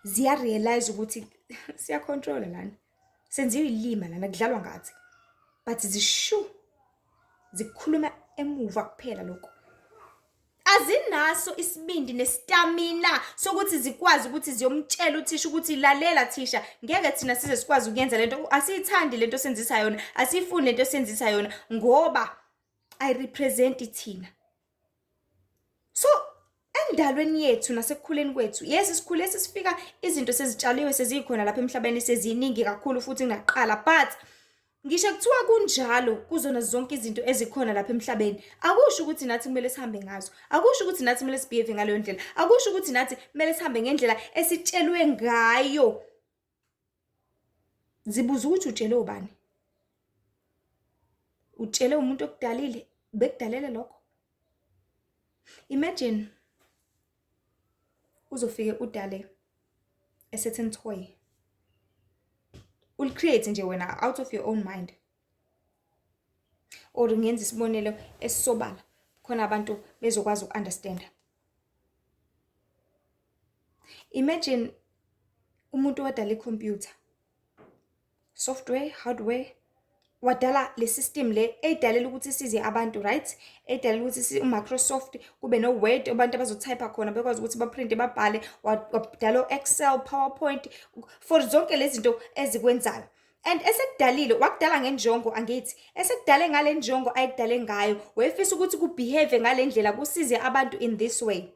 [SPEAKER 1] ziyarealize ukuthi siyacontrola lana, senziwe ilima lana, kudlalwa ngathi, but zikhuluma emuva kuphela lokho. Azinaso isibindi nestamina sokuthi zikwazi ukuthi ziyomtshela uthisha ukuthi lalela thisha, ngeke thina size sikwazi ukuyenza lento, asiyithandi lento senzisa yona, asifuni lento senzisa yona ngoba I represent thina. So endalweni yethu nasekukhuleni kwethu, yes sikhule sifika izinto sezitshaliwe sezikhona lapha emhlabeni seziningi kakhulu futhi ngaqala, but ngisho kuthiwa kunjalo kuzona zonke izinto ezikhona lapha emhlabeni, akusho ukuthi nathi kumele sihambe ngazo, akusho ukuthi nathi kumele sibehave ngaleyo ndlela, akusho ukuthi nathi kumele sihambe ngendlela esitshelwe ngayo. Zibuza ukuthi utshele ubani? Utshele umuntu okudalile, bekudalele lokho? Imagine uzofike udale a certain toy, create nje wena out of your own mind, or ngenza isibonelo esisobala khona abantu bezokwazi ukunderstand. Imagine umuntu wadala icomputer, software, hardware, wadala le system le edalela ukuthi size abantu, right? Edalela ukuthi uMicrosoft kube no Word abantu abazotype khona bekwazi ukuthi baprinte babhale, wadala Excel, PowerPoint, for zonke lezi zinto ezikwenzayo. And esekudalile wakudala ngenjongo, angithi esekudale ngale njongo ayikudale ngayo, wefisa ukuthi kubehave ngale ndlela, kusize abantu in this way.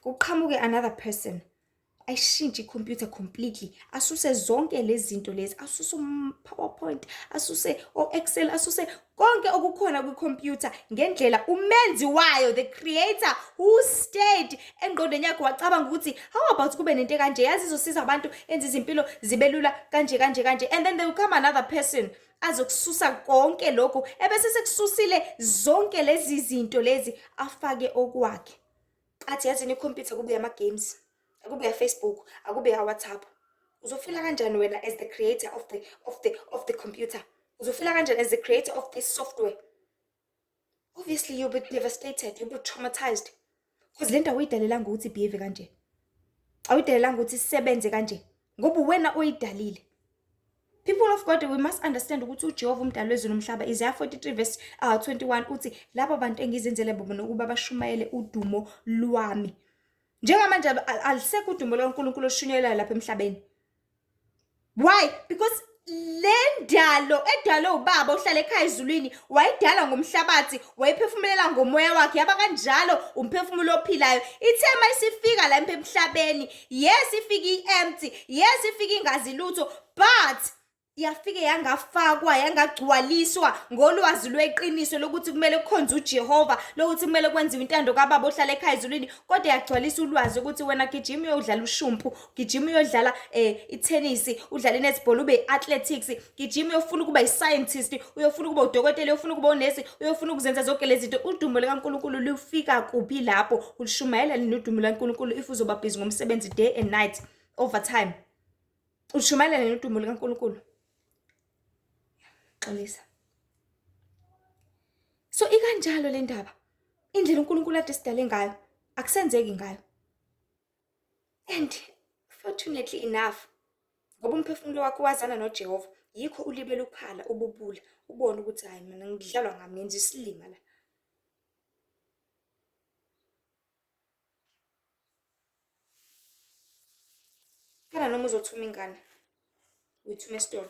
[SPEAKER 1] Kuqhamuke another person ayishintshe icomputer completely, asuse zonke lezi zinto lezi, asuse PowerPoint, asuse Excel, asuse konke okukhona kwicomputer ngendlela umenzi wayo, the creator who stayed engqondweni yakho wacabanga ukuthi how about kube nento kanje, yazi izosiza abantu enza izimpilo zibelula kanje kanje kanje, and then there will come another person azokususa konke lokho ebese sekususile zonke lezi zinto lezi afake okwakhe. Athi yazi icomputer kubuya ama games, akubuya Facebook, akubuya WhatsApp. Uzofila kanjani wena as the creator of the computer? Uzofila kanjani as the creator of this software? Obviously you'll be devastated, you'll be traumatized, because lento awuyidalelanga ukuthi behave kanje, awuyidalelanga ukuthi sisebenze kanje ngoba wena oyidalile. People of God, we must understand ukuthi uJehova umdali wezulu nomhlaba, Isaiah 43 verse 21 uthi laba bantu engizenzele bona ukuba bashumayele udumo lwami. Njengamanje alisekho udumo lwaNkulunkulu olushunyelwayo lapha emhlabeni. Why? Because land indalo edalwe ubaba ohlala ekhaya ezulwini wayidala ngomhlabathi, wayiphefumulela ngomoya wakhe, yaba kanjalo umphefumulo ophilayo. Ithe mayisifika la emhlabeni, yes ifika i-empty, yes ifika ingazi lutho, but yafike yangafakwa, yangagcwaliswa ngolwazi lweqiniso lokuthi kumele kukhonze uJehova, lokuthi kumele kwenziwe intando kababa ohlala ekhaya ezulwini. Kodwa yagcwalisa ulwazi ukuthi wena gijima uyodlala ushumpu, gijima uyodlala itennis, udlale netball, ube i-athletics, gijima uyofuna ukuba i-scientist, uyofuna ukuba udokotela, uyofuna ukuba unesi, uyofuna ukuzenza zonke lezi zinto. Udumo likaNkulunkulu lufika kuphi lapho? Ulishumayela nodumo likaNkulunkulu if uzoba busy ngomsebenzi day and night overtime. Ulishumayela nodumo likaNkulunkulu. Xolisa. So ikanjalo le ndaba, indlela uNkulunkulu ade sidale ngayo akusenzeki ngayo. And fortunately enough, ngoba umphefumulo wakho wazana noJehova, yikho ulibe lukhala ububula, ubone ukuthi hayi mina ngidlalwa ngami, ngenza isilima la. Kana noma uzothuma ingane, uyithuma esitolo,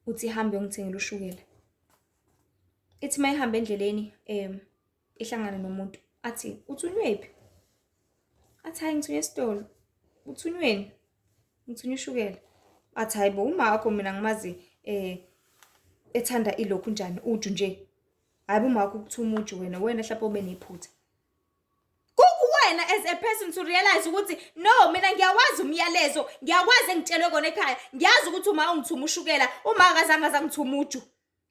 [SPEAKER 1] uthi ihambe ungithengela ushukela. Ithi mayihambe endleleni ihlangana nomuntu athi uthunywephi? Athi hayi ngithunywe esitolo. Uthunywini? Ngithunywe ushukela. Athi hayi bo, uma wakho mina ngimazi ethanda ilokhu njani, uju nje. Hayi uma wakho ukuthuma uju wena mhlawumbe ube nephutha. Kuwena as a person to realize ukuthi no, mina ngiyawazi umyalezo, ngiyakwazi engitshelwe kona ekhaya, ngiyazi ukuthi uma ungithuma ushukela, uma akazange ngithuma uju.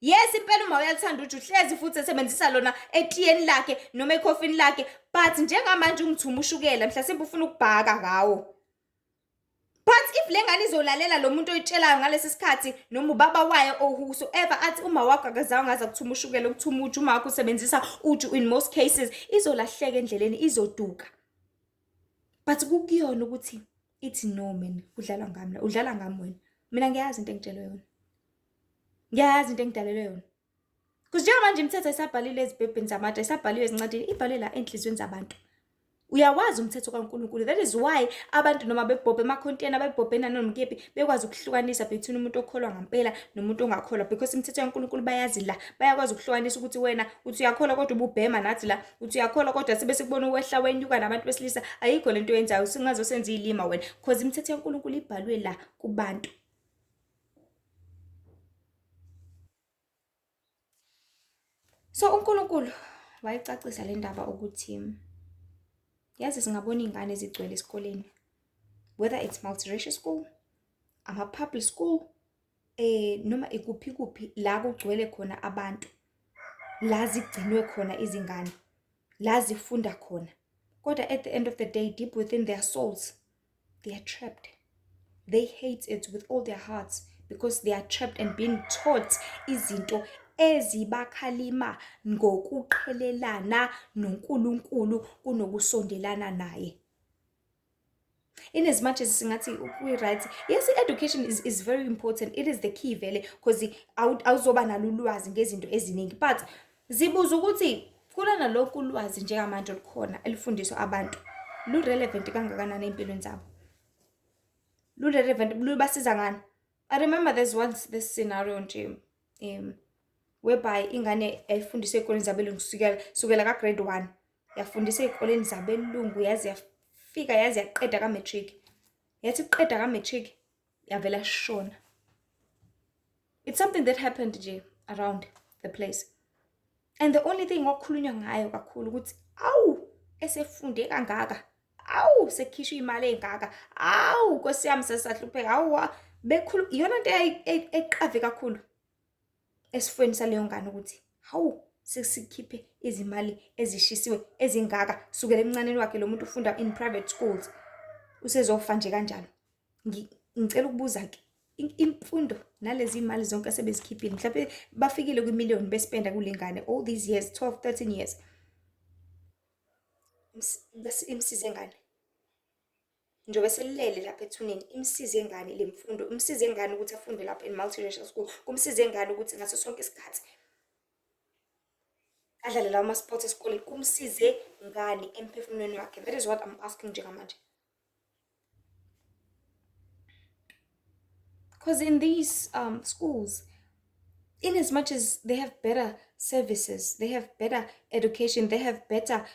[SPEAKER 1] Yes impela uma uyalithanda uju, hlezi futhi esebenzisa lona etiyeni lakhe noma ekhofini lakhe, but njengamanje ungithuma ushukela mhlasimbe ufuna ukubhaka ngawo. But if le ngane izolalela lo muntu oyitshelayo ngalesi sikhathi noma ubaba wayo or whosoever athi uma wakho akazange kuthuma ushukela, ukuthuma uju, uma wakho usebenzisa uju in most cases, izolahleka endleleni, izoduka. But kukuyona ukuthi ithi no man, udlala ngami la, udlala ngami wena. Mina ngiyazi into engitshelwe yona. Ngiyazi into engidalelwe yona. Because njengamanje imithetho isabhalile ezibhebheni zamatshe, isabhaliwe ezincwadini, ibhalwe la enhlizweni zabantu. Uyawazi umthetho kaNkulunkulu. That is why abantu noma bebhobhe emakhontena, bebhobhena noma kephi, bekwazi ukuhlukanisa between umuntu okholwa ngempela nomuntu ongakholwa, because imithetho kaNkulunkulu bayazi la. Bayakwazi ukuhlukanisa ukuthi wena uthi uyakholwa kodwa ububhema, nathi la uthi uyakholwa kodwa sibe sikubona uwehla wenyuka nabantu besilisa. Ayikho lento oyenzayo, singazo senza ilima wena, because imithetho kaNkulunkulu ibhalwe la kubantu. So uNkulunkulu wayicacisa le ndaba ukuthi yazi singabona ingane ezigcwele esikoleni, whether it's multiracial school, ama-public school, noma ikuphi la kugcwele khona abantu, la zigcinwe khona izingane, la zifunda khona. Kodwa at the end of the day, deep within their souls, they are trapped. They hate it with all their hearts because they are trapped and being taught izinto ezibakhalima ngokuqhelelana noNkulunkulu kunokusondelana naye. In as much as singathi we-right, yes, education is very important. It is the key vele, because awuzoba nalo ulwazi ngezinto eziningi, but zibuza ukuthi kulana lokhu ulwazi njengamanje olukhona elifundiswa abantu lu-relevant kangakanani empilweni zabo. Lu-relevant, lubasiza ngani? I remember there's once this scenario nje whereby ingane yayifundiswa ey'koleni zabelungu sukela ka-grade 1, yafundiswa ey'koleni zabelungu yaze yafika yaze yaqeda ka-matric. Yathi ukuqeda ka-matric yavela shona. It's something that happened nje around the place. And the only thing wakhulunywa ngayo kakhulu ukuthi awu esefunde kangaka, awu sekhishwa imali engaka, awu Nkosi yami sesahlupheka, awu bekhulu iyona into eqave kakhulu esifweni saleyo ngane ukuthi hawu sesikhiphe izimali ezishisiwe ezingaka sukela emncaneni wakhe. Lo muntu ufunda in private schools, usezofa nje kanjalo. Ngicela ukubuza ke imfundo nalezi imali zonke asebezikhiphile, mhlawumbe bafikile kwimiliyoni bespenda kulengane all these years, 12 13 years, imsize ngane njengoba selilele lapha ethuneni, imsize ngane le mfundo, imsize ngane ukuthi afunde lapha in multiracial school, kumsize ngane ukuthi ngaso sonke isikhathi adlale lawo ama-sports esikoleni, kumsize ngane emphefumulweni wakhe. That is what I'm asking njengamanje. Because in these schools, in as much as they have better services, they have better education, they have better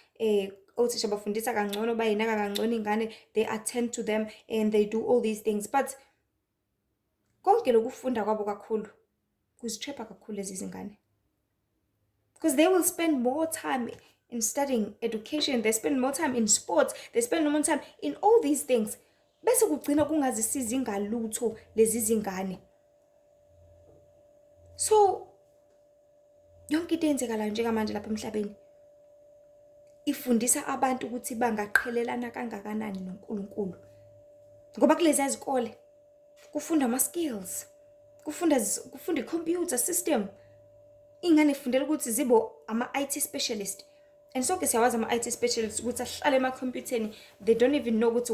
[SPEAKER 1] othisha bafundisa kangcono bayinaka kangcono ingane, they attend to them and they do all these things. But konke lokufunda kwabo kakhulu kuzitrapha kakhulu lezi zingane. Because they will spend more time in studying education, they spend more time in sports, they spend more time in all these things. Bese kugcina kungazisizi ngalutho lezi zingane. So yonke into eyenzekala njengamanje lapha emhlabeni ifundisa abantu ukuthi bangaqhelelana kangakanani noNkulunkulu. Ngoba kulezi izikole kufunda ama skills, kufunda computer system. Ingane ifundela ukuthi zibo ama IT specialist. And so ke siyawazi ama IT specialist ukuthi ahlale ema-computeni, they don't even know ukuthi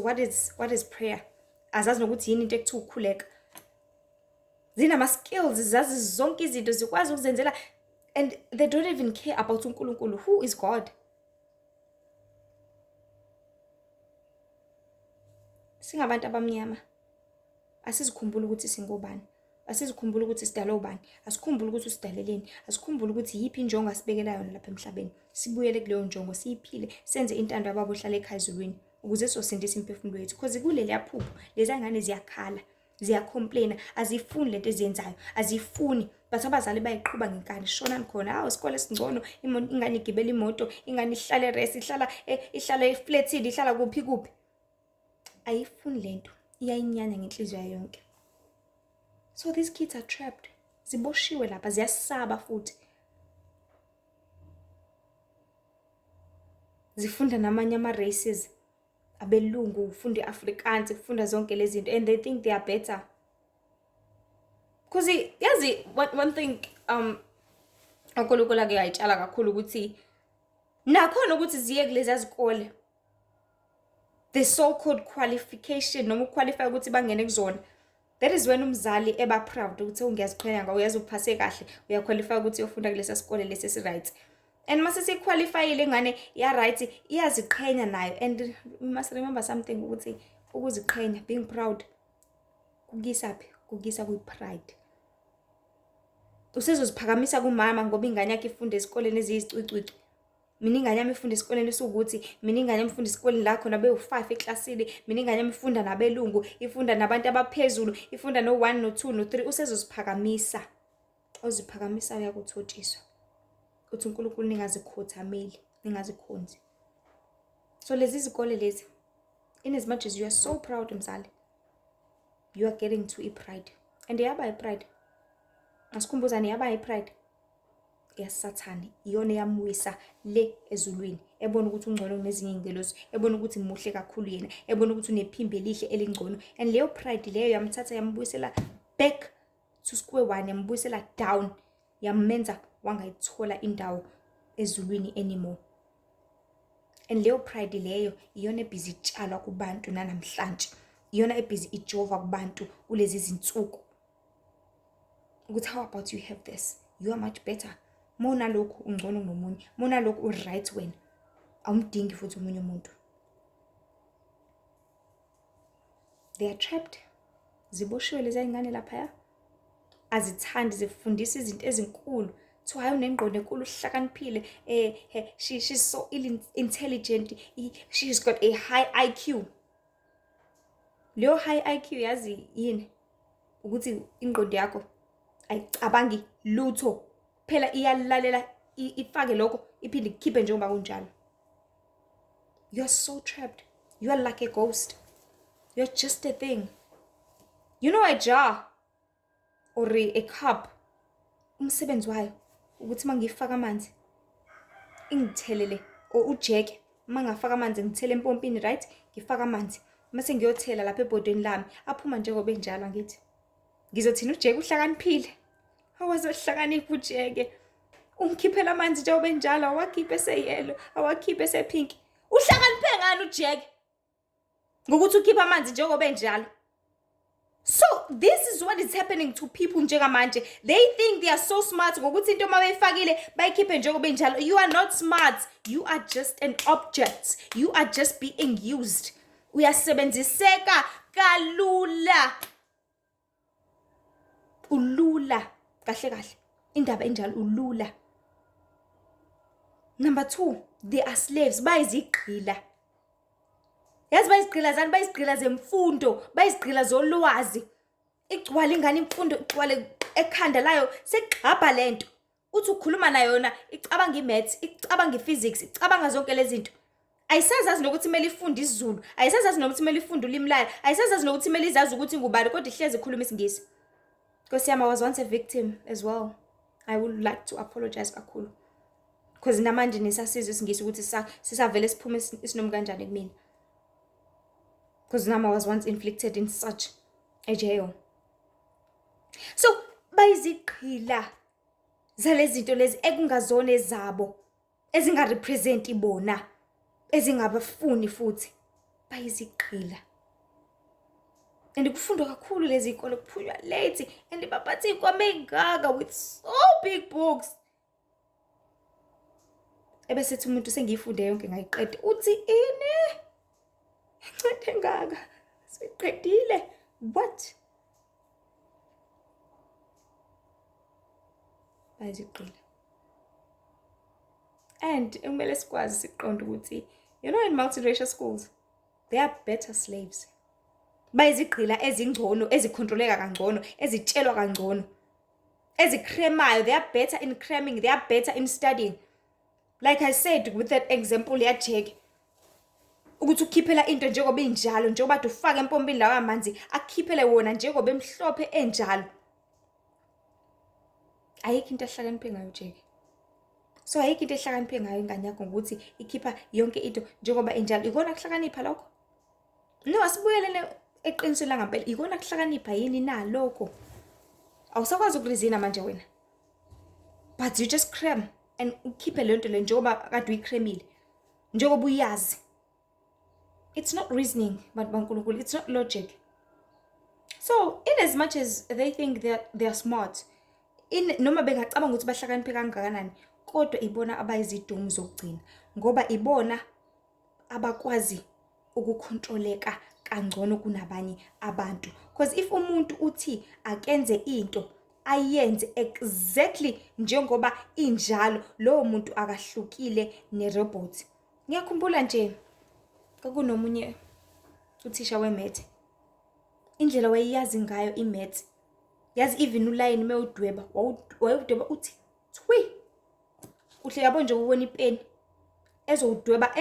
[SPEAKER 1] what is prayer. Azazi nokuthi yini into ekuthiwa ukukhuleka. Zinama skills, zazi zonke izinto zikwazi ukuzenzela, and they don't even care about uNkulunkulu. Who is God? Singabantu abamnyama asizikhumbula ukuthi singobani, asizikhumbula ukuthi sidalwe ubani, asikhumbula ukuthi usidaleleni, asikhumbula ukuthi yiphi injongo asibekela yona lapha emhlabeni. Sibuyele kuleyo njongo, siyiphile, senze intando yababo ohlala ekhaya ezulwini ukuze sosindisa imphefumulo yethu. Because kuleli yaphupho lezi ngane ziyakhala, ziyacomplaina, azifuni lento ezenzayo, azifuni. But abazali bayiqhubha ngenkani, shonani khona, hawo isikole singcono, ingane igibela imoto, ingane ihlala erest, ihlala eflatini, ihlala kuphi kuphi. Ayifuni lento, iyayinyanya ngenhliziyo yayo yonke. So these kids are trapped. Ziboshiwe lapha, ziyasaba futhi. Zifunda namanye ama-races, abelungu, ufunda i-Afrikaans, ufunda zonke lezi zinto, and they think they are better. Because yazi one thing uNkulunkulu ake ayitshala kakhulu ukuthi nakhona ukuthi ziye kulezi izikole, the so called qualification noma uqualify ukuthi bangene kuzona. That is when umzali eba proud ukuthi ungiyaziqhenya ngawe, uyazi uphase kahle, uyaqualify ukuthi uyofunda kulesi sikole lesi esi-right. And mase siqualifyile ngane ya right, iyaziqhenya nayo. And you must remember something ukuthi ukuziqhenya, being proud, kukisaphi? Kukisa kwi-pride. Usezoziphakamisa kumama ngoba ingane yakhe ifunda esikoleni eziyizicwicwici. Mina ingane yami ifunda esikoleni esukuthi, mina ingane yami ifunda esikoleni la khona be-5 eklasini, mina ingane yami ifunda nabelungu, ifunda nabantu abaphezulu, ifunda no-1 no-2 no-3. Usezoziphakamisa. Oziphakamisa uyakuthotshiswa. Uthi uNkulunkulu ningazikhothameli, ningazikhonzi. So lezi zikole lezi, in as much as you are so proud mzali, you are getting to i-pride. And yaba i-pride. Asikhumbuzane yaba i-pride. Yasathane, iyona yamwisa le ezulwini. Ebona ukuthi ungcono kunezinye ingelosi, ebona ukuthi muhle kakhulu yena, ebona ukuthi unephimbo elihle elingcono. And leyo pride leyo yamthatha yambuyisela back to square one, yambuyisela down, yamenza wangayithola indawo ezulwini anymore. And leyo pride leyo iyona ebhizi itshalwa kubantu nanamhlanje, iyona ebhizi ijova kubantu kulezi zinsuku. Ukuthi how about you have this, you are much better. Mona lokhu ungcono kunomunye, mona lokhu uright wena, awumdingi futhi umunye umuntu. They are trapped. Ziboshiwe lezi ingane lapha, azithandi, zifundisa izinto ezinkulu. So hayi unengqondo enkulu, uhlakaniphile, she's so intelligent, she's got a high IQ. Leyo high IQ yazi yini? Ukuthi ingqondo yakho ayicabangi lutho, phela iyalalela, ifake lokho iphinde ikhiphe njengoba kunjalo. You are so trapped. You are like a ghost. You are just a thing. You know a jar or a cup, umsebenzi wayo ukuthi mangifaka amanzi ingithelele, or ujeke mangafaka amanzi ngithele empompini, right? Ngifaka amanzi mase ngiyothela lapha ebhodweni lami, aphuma njengoba enjalo. Ngithi ngizothina ujeke uhlakaniphile? Awazohlakanipha ujeke, umkhiphela amanzi njengoba enjalo, awakhiphe eseyelo, awakhiphe esepink. Uhlakaniphe ngani ujeke ngokuthi ukhipha amanzi njengoba enjalo? So this is what is happening to people njengamanje. They think they are so smart ngokuthi into mabeyifakile bayikhiphe njengoba enjalo. You are not smart, you are just an object, you are just being used. Uyasebenziseka kalula. ulula kahle kahle. Indaba enjalo ulula. Number 2, they are slaves. Bayizigqila. Yazi bayizigqila zani? Bayizigqila zemfundo, bayizigqila zolwazi. Igcwala ingane imfundo, igcwale ekhanda layo segxabha lento. Uthi ukhuluma na yona, icabanga imaths, icabanga iphysics, icabanga zonke lezi zinto. Ayisazazi nokuthi kumele ifunde isiZulu, ayisazazi nokuthi kumele ifunde ulimi layo, ayisazazi nokuthi kumele izazi ukuthi ngubani kodwa ihlezi ikhuluma isingisi. Because I was once a victim as well. I would like to apologize kakhulu. Because namanje nisasizwe isingisi ukuthi sisavele siphume isinomi kanjani kumina. Because I was once inflicted in such a jail. So bayiziqhila zalezi zinto lezi ekungazona ezabo, ezingarepresent ibona, ezingabafuni futhi, bayiziqhila. And kufundwa kakhulu lezi ikole, kuphunywa late and baphatha inkomo engaka with so big books. Ebese ethi umuntu sengiyifunde yonke ngayiqeda uthi ini? Incede engaka? Siqedile. What? Bayiziqhila. And kumele sikwazi siqonde ukuthi in multiracial schools they are better slaves. Bayiziqhila ezingcono, ezikontroleka kangcono, ezitshelwa kangcono, ezikremayo. They are better in cramming, they are better in studying. Like I said with that example yaJack, ukuthi ukhiphela into njengoba injalo, njengoba ade ufaka empompini lawa amanzi akhiphele wona njengoba emhlophe enjalo. Ayikho into ehlakaniphe ngayo Jack. So ayikho into ehlakaniphe ngayo ingane yakho ukuthi ikhipha yonke into njengoba enjalo. Ikona kuhlakanipha lokho? No, asibuyelele eqinisweni langempela. Ikona kuhlakanipha yini na lokho? Awusakwazi ukulizina manje wena. But you just cram and ukhiphe le nto le njengoba kade uyikremile, njengoba uyazi. It's not reasoning, but bankulunkulu, it's not logic. So in as much as they think that they are smart, noma bengacabanga ukuthi bahlakaniphe kangakanani, kodwa ibona abayizidumo zokugcina, ngoba ibona abakwazi ukukontroleka kangcono kunabanye abantu. Because if umuntu uthi akenze into ayenze exactly njengoba injalo, lowo muntu akahlukile nerobot. Ngiyakhumbula nje kwakunomunye uthisha weMaths, indlela wayeyazi ngayo iMaths, yazi even uline mewudweba wayudweba uthi thwi, uhle yabo nje ubona ipeni ezowudweba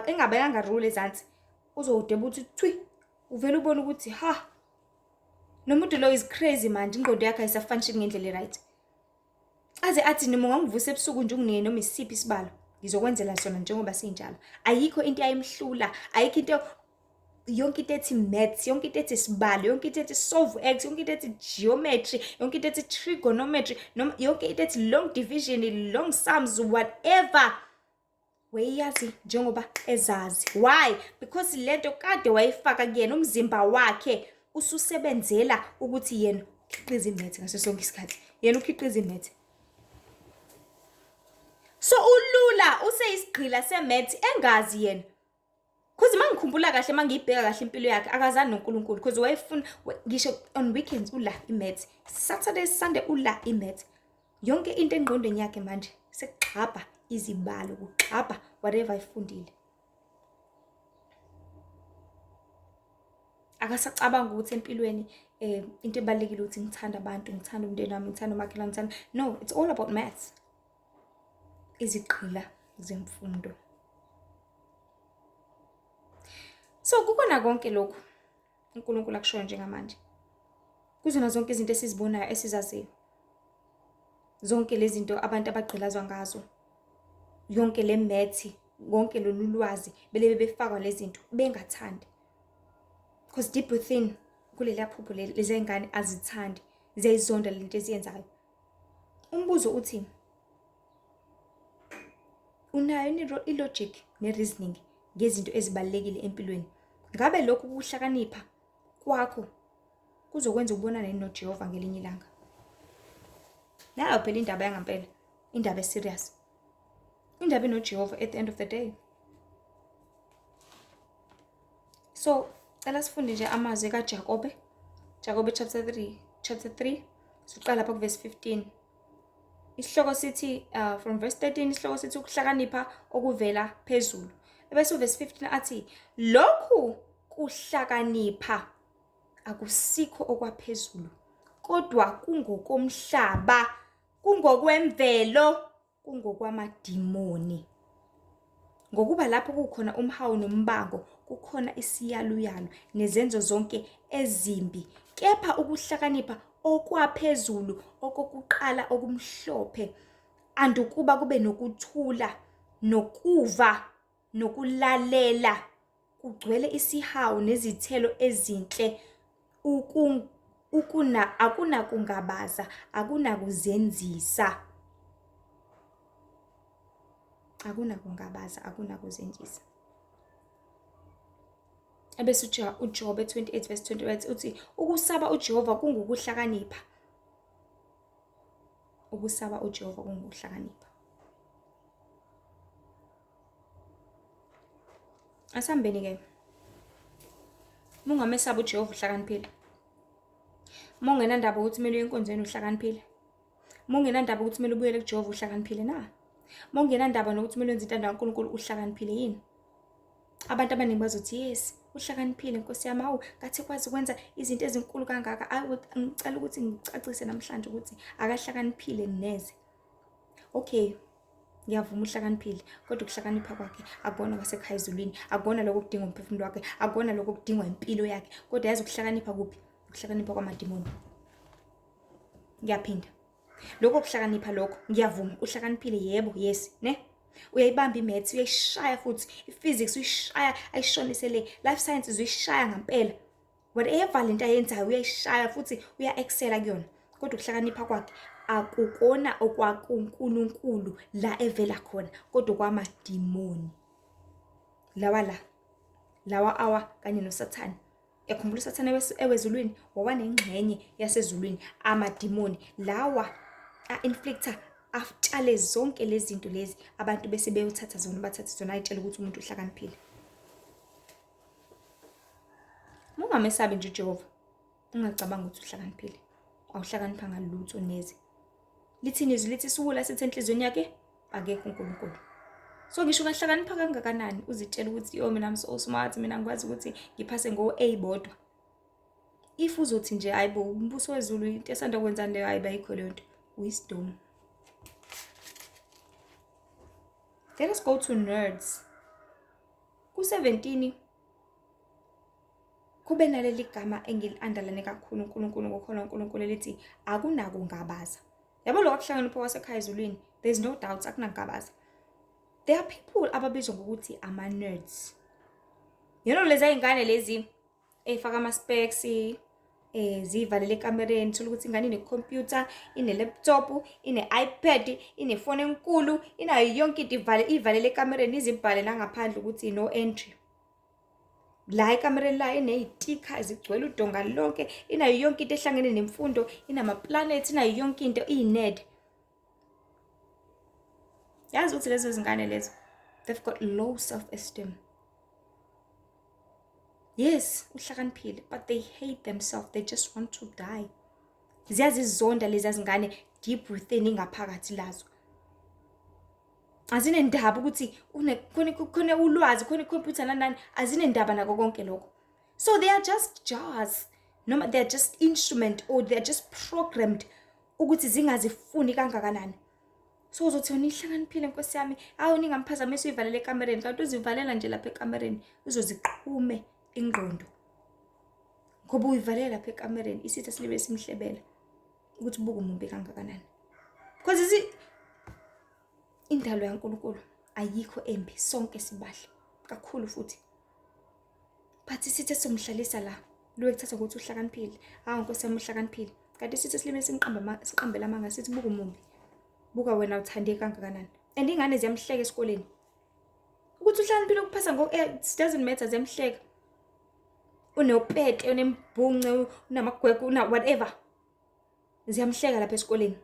[SPEAKER 1] engabekanga rule ezansi, uzowudweba uthi thwi, uvela ubona ukuthi ha, nomuntu lo is crazy manje, ingqondo yakhe ayisafunction ngendlela right. Aze athi noma ungangivusa ebusuku nje unginike noma isiphi isibalo, ngizokwenzela sona njengoba sinjalo. Ayikho into ayimhlula, ayikho into, yonke into ethi maths, yonke into ethi isibalo, yonke into ethi solve x, yonke into ethi geometry, yonke into ethi trigonometry, noma yonke into ethi long division, long sums, whatever, weyazi njengoba ezazi. Why? Because lento kade wayifaka kuyena, umzimba wakhe ususebenzela ukuthi yena ukhiqiza imaths ngaso sonke isikhathi, yena ukhiqiza imaths. So ulula useyisigqila semaths engazi yena. Because mangikhumbula kahle, mangiyibheka kahle impilo yakhe akazani noNkulunkulu, because wayefuna ngisho on weekends ula imaths, Saturday Sunday ula imaths. Yonke into engqondweni yakhe manje sekugxabha izibalo, kugxabha whatever ayifundile. Akasacabanga ukuthi empilweni into ebalekile ukuthi ngithanda abantu, ngithanda umndeni wami, ngithanda umakhelwane, ngithanda. No, it's all about maths. Iziqhila zemfundo. So kukona konke lokho uNkulunkulu akushoyo njengamanje. Kuzona zonke izinto esizibonayo esizaziyo. Zonke lezi zinto abantu abagqilazwa ngazo. Yonke le maths, wonke lolu lwazi belebe befakwa lezi zinto bengathandi. Because deep within kulela phupho lezi ingane azithandi, ziyayizonda lento eziyenzayo. Umbuzo uthi unayo ilogic nereasoning ngezinto ezibalekile empilweni. Ngabe lokhu kuhlakanipha kwakho kuzokwenza ubonane noJehova ngelinye ilanga? Nayo phela indaba yangempela, indaba serious. Indaba noJehova at the end of the day. So cela sifunde nje amazwi kaJakobe, Jakobe chapter 3, Siqala lapha kuverse 15. Isihloko sithi from verse 13 isihloko sithi ukuhlakanipha okuvela phezulu. Bese uverse 15 athi lokhu kuhlakanipha akusikho okwaphezulu kodwa kungokomhlaba, kungokwemvelo, kungokwamadimoni. Ngokuba lapho kukhona umhawu nombango kukhona isiyaluyalu nezenzo zonke ezimbi, kepha ukuhlakanipha okwaphezulu okokuqala okumhlophe andukuba kube nokuthula nokuva nokulalela, kugcwele isihawu nezithelo ezinhle, akunakungabaza, akunakuzenzisa. Akunakungabaza, akunakuzenzisa. Ebese uJob 28 verse 28 uthi ukusaba uJehova kungukuhlakanipha. Ukusaba uJehova kungukuhlakanipha. Asambeni ke. Mungamesaba uJehova uhlakaniphile. Mongenandaba ukuthi kumele enkonzweni uhlakaniphile. Mongenandaba ukuthi kumele ubuyele kuJehova uhlakaniphile na? Mongenandaba nokuthi kumele wenze intando kaNkulunkulu uhlakaniphile yini? Abantu abaningi bazothi yes, uhlakaniphile Nkosi yami, hawu ngathi kwazi ukwenza izinto ezinkulu kangaka. Ngicela ukuthi ngicacise namhlanje ukuthi akahlakaniphile neze. Okay, ngiyavuma uhlakaniphile, kodwa ukuhlakanipha kwakhe akubona kwasekhaya ezulwini, akubona lokho kudinga umphefumulo wakhe, akubona lokho kudingwa impilo yakhe, kodwa yazi ukuhlakanipha kuphi? Ukuhlakanipha kwamadimoni. Ngiyaphinda. Lokho kuhlakanipha lokho ngiyavuma uhlakaniphile, yebo, yes, ne? Uyayibamba imaths, uyayishaya futhi, iphysics uyishaya ayishonisele, life sciences uyishaya ngempela. Whatever lento ayenzayo uyayishaya futhi uya-excela kuyona. Kodwa ukuhlakanipha kwakhe akukona okwakuNkulunkulu la evela khona, kodwa kwamadimoni. Lawa awa kanye noSathane. Yakhumbula uSathane ewezulwini wawanengxenye yasezulwini, amadimoni lawa a-inflictor atshale zonke lezi zinto lezi, abantu bese beyothatha zona, bathathe zona ayitshela ukuthi umuntu uhlakaniphile. Mungamesabi nje uJehova, ungacabanga ukuthi uhlakaniphile. Awuhlakanipha ngalutho neze. Lithini izwi lithi siwula sithi enhlizweni yakhe akekho uNkulunkulu. So ngisho kahlakanipha kangakanani uzitshela ukuthi yo mina so smart, mina ngikwazi ukuthi ngiphase ngo-A bodwa. If uzothi nje hayibo umbuso wezulu into esanda kwenza leyo hayiba ayikho leyo nto, wisdom. Let us go to nerds. Ku-17 kube naleli gama engili-underline kakhulu uNkulunkulu ngokholo uNkulunkulu elithi akunakungabaza. Yabo lokho kuhlakanipha kwasekhaya ezulwini, there's no doubt akunakungabaza. There are people ababizwa ngokuthi ama-nerds. You know lezi ingane lezi efaka ama-specs, zivalele ekamereni, thola ukuthi ingane ine-computer, ine-laptop, ine-iPad, ine-phone enkulu, inayo yonke into ivalele ekamereni, izibhale ngaphandle ukuthi no entry. La ekamereni la iney'tikha ezigcwele udonga lonke, inayo yonke into ehlangene nemfundo, inama-planet, inayo yonke into, iyi-nerd. Yazi ukuthi lezo zingane lezo, they've got low self-esteem. Yes, uhlakaniphile, but they hate themselves. They just want to die. Ziyazizonda lezi zingane deep within ingaphakathi lazo. Azinendaba ukuthi khona ulwazi, khona ikhompyutha nanani, azinendaba nako konke lokho. So they are just jars, noma they are just instrument, or they are just programmed ukuthi zingazifuni kangakanani. So uzothi wena ihlakaniphile Nkosi yami, hawu ningamphazamisa uyivalele ekamereni, kanti uzivalela nje lapha ekamereni uzoziqhume ingqondo. Ngoba uyivalela lapha ekamereni isitha silibe simhlebela ukuthi buku mumbi kangakanani. Because indalo yaNkulunkulu ayikho embi, sonke sibahle kakhulu futhi. But isithe somhlalisa la, luwe kuthatha ukuthi uhlakaniphile, hawu Nkosi yami uhlakaniphile. Kanti isithe silibe siqambela amanga sithi buku mumbi. Buka wena uthande kangakanani. And ingane ziyamhleka esikoleni. Ukuthi uhlakaniphile ukuphasa it doesn't matter, ziyamhleka. Unopete, unembunce, unamagwegwe, whatever. Ziyamhleka lapha esikoleni.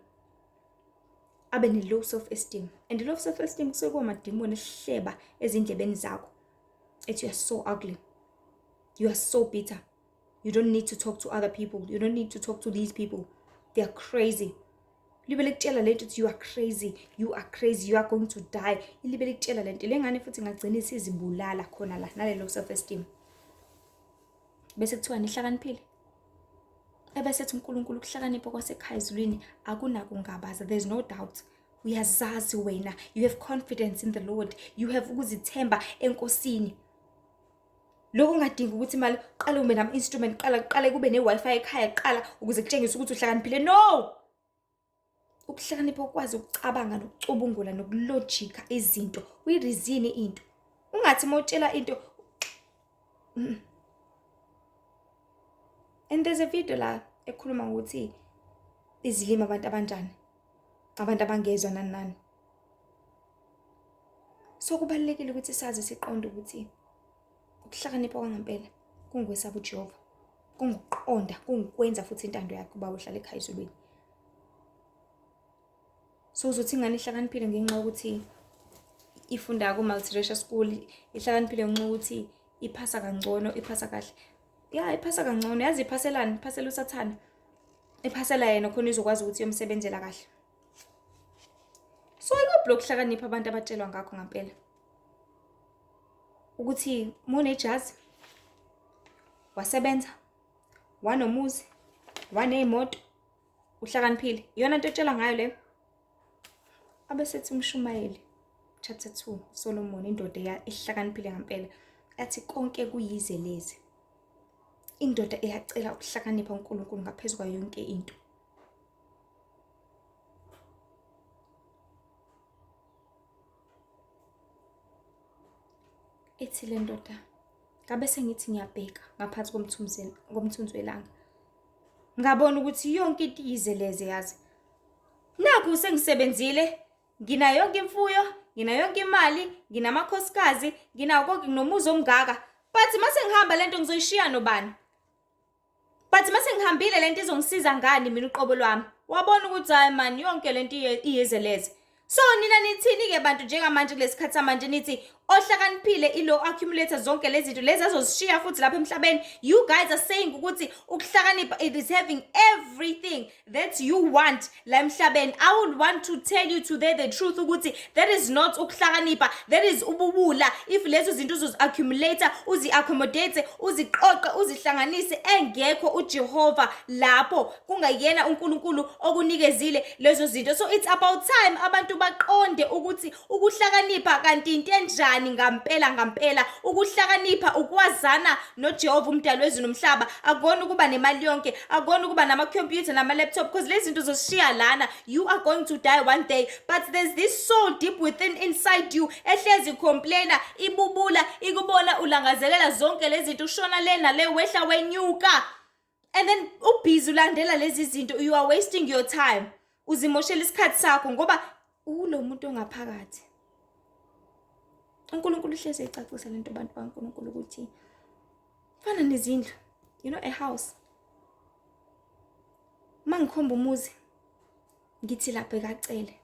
[SPEAKER 1] Abe ne-low self-esteem. And low self-esteem kusuke kuwamadimoni ehleba ezindlebeni zakho. Ethi you are so ugly. You are so bitter. You don't need to talk to other people. You don't need to talk to these people. they are crazy. Libe likutshela lento ukuthi you are crazy, you are crazy, you are going to die. Libe likutshela lento lengane futhi ngagcina isizibulala khona la nalelo self esteem. Bese kuthiwa nihlakaniphile. Ebese ethi uNkulunkulu ukuhlakanipha kwasekhaya ezulwini akunakungabaza. There's no doubt. Uyazazi wena, you have confidence in the Lord, you have ukuzithemba enkosini. Lokho ungadinga ukuthi imali qala ube nama instrument qala kube ne Wi-Fi ekhaya qala ukuze kutshengise ukuthi uhlakaniphile. No, ukuhlakanipha ukwazi ukucabanga nokucubungula nokulogika izinto, uyirizini into. Ungathi mawutshela into. And there's a video la ekhuluma ukuthi izilimi abantu abanjani, abantu abangezwa nani. So kubalekile ukuthi sazi siqonde ukuthi ukuhlakanipha kwangempela kungokwesaba uJehova, kunguqonda, kungukwenza futhi intando yakhe uba uhlale ekhaya ezulwini. So uzothi ingane ihlakaniphile ngenxa yokuthi ifunda ku multiracial school, ihlakaniphile ngenxa yokuthi iphasa kangcono, iphasa kahle. Yeah, iphasa kangcono, yazi iphaselani, iphasela uSathane. Iphasela yena khona izokwazi ukuthi yomsebenzela kahle. So ikublock hlakanipha abantu abatshelwa ngakho ngempela. Ukuthi munejazi, wasebenza, wanomuzi, waneimoto, uhlakaniphile. Iyona into etshela ngayo leyo. Abesethi uMshumayeli chapter 2 Solomon indoda ehlakaniphile ngempela athi konke kuyize lezi. Indoda eyacela ukuhlakanipha uNkulunkulu ngaphezulu kwayo yonke into. Ethi le ndoda ngabe sengithi ngiyabheka ngaphansi komthunzi welanga. Ngabona ukuthi yonke into iyize lezi yazi. Nakho sengisebenzile, nginayo yonke imfuyo, nginayo yonke imali, nginamakhosikazi, nginawo konke nginomuzi omngaka. But mase ngihamba lento ngizoyishiya nobani? But mase ngihambile lento izongisiza ngani mina uqobo lwami? Wabona ukuthi hayi man yonke lento iyeze lezi. So nina nithini ke bantu njengamanje kulesikhathi samanje nithi ohlakaniphile ilo accumulator zonke lezi zinto lezi azozishiya futhi lapha emhlabeni. You guys are saying ukuthi ukuhlakanipha it is having everything that you want la emhlabeni. I would want to tell you today the truth ukuthi that is not ukuhlakanipha, that is ububula. If lezo zinto uzozi-accumulator, uzi-accommodate, uziqoqe, uzihlanganise engekho uJehova lapho kungayena uNkulunkulu okunikezile lezo zinto. So it's about time abantu baqonde ukuthi ukuhlakanipha kanti into enjani ngampela ukuhlakanipha ukwazana noJehova umdali wezulu nomhlaba. Akona ukuba nemali yonke, akona ukuba nama computer nama laptop because lezi zinto zoshiya lana. You are going to die one day, but there's this soul deep within inside you ehlezi complaina, ibubula, ikubona ulangazelela zonke lezi zinto ushona lena le wehla wenyuka. And then ubhizi ulandela lezi zinto, you are wasting your time. Uzimoshela isikhathi sakho ngoba ulo muntu ongaphakathi. uNkulunkulu uhleze ecacisa lento abantu baNkulunkulu ukuthi fana nezindlu, you know, a house. Mangikhomba umuzi ngithi lapha ekacele.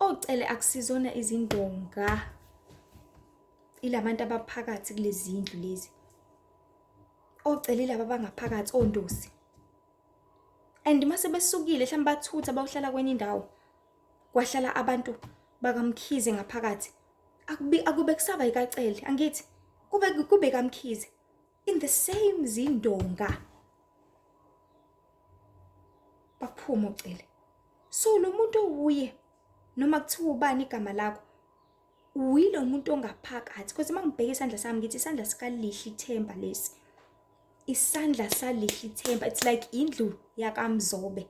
[SPEAKER 1] Ocele akusizona izindonga. Ilabantu abaphakathi kulezi zindlu lezi. Ocele laba abangaphakathi ondosi. And mase besukile mhlawumbe bathutha bawuhlala kwenye indawo. Kwahlala abantu bakaMkhize ngaphakathi. Akube kusaba ikacele angithi kube kaMkhize in the same zindonga baphuma ucele. So lo muntu uwuye noma kuthiwa ubani igama lakho uyilo umuntu ongaphakathi because mangibheka isandla sami ngithi isandla sikalihli ithemba lesi. Isandla salihli ithemba, it's like indlu yakamzobe.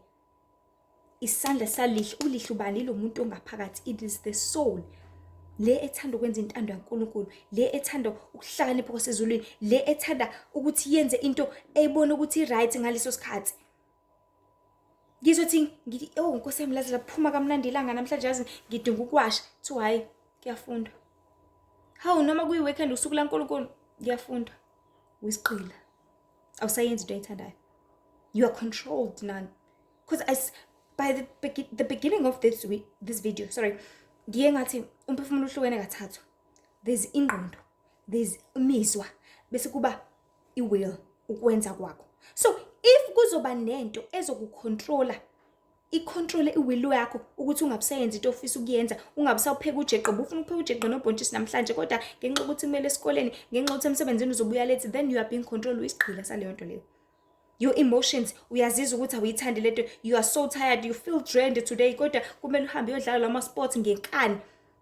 [SPEAKER 1] Isandla salihli ulihli ubani lo muntu ongaphakathi, it is the soul. Le ethanda ukwenza intando yaNkulunkulu, le ethanda ukuhlakanipha kwasezulwini, le ethanda ukuthi yenze into eyibona ukuthi right ngaleso sikhathi. Ngizothi ngithi oh Nkosi yami lazi laphuma kamnandi ilanga namhlanje yazi ngidinga ukuwasha. Thi hayi ngiyafunda. Hawu noma kuyi weekend usuku laNkulunkulu ngiyafunda. Wisiqila. Awusayenzi into oyithandayo. You are controlled none. Because by the beginning of this video, sorry, ngiye ngathi umphefumulo uhlukene kathathu. There's ingqondo, there's imizwa, bese kuba iwill ukwenza kwakho. So If kuzoba nento ezokucontrola, icontrol iwilo yakho ukuthi ungabusayenza into ofisa ukuyenza, ungabusawupheka ujeqe, ufuna ukupheka ujeqe nobhontshisi namhlanje kodwa ngenxa ukuthi kumele esikoleni, ngenxa ukuthi emsebenzini uzobuya late, then you are being controlled uyisigqila saleyo nto leyo. Your emotions, uyazizwa ukuthi awuyithandi lento, you are so tired, you feel drained today kodwa kumele uhambe uyodlala lama sports ngenkani,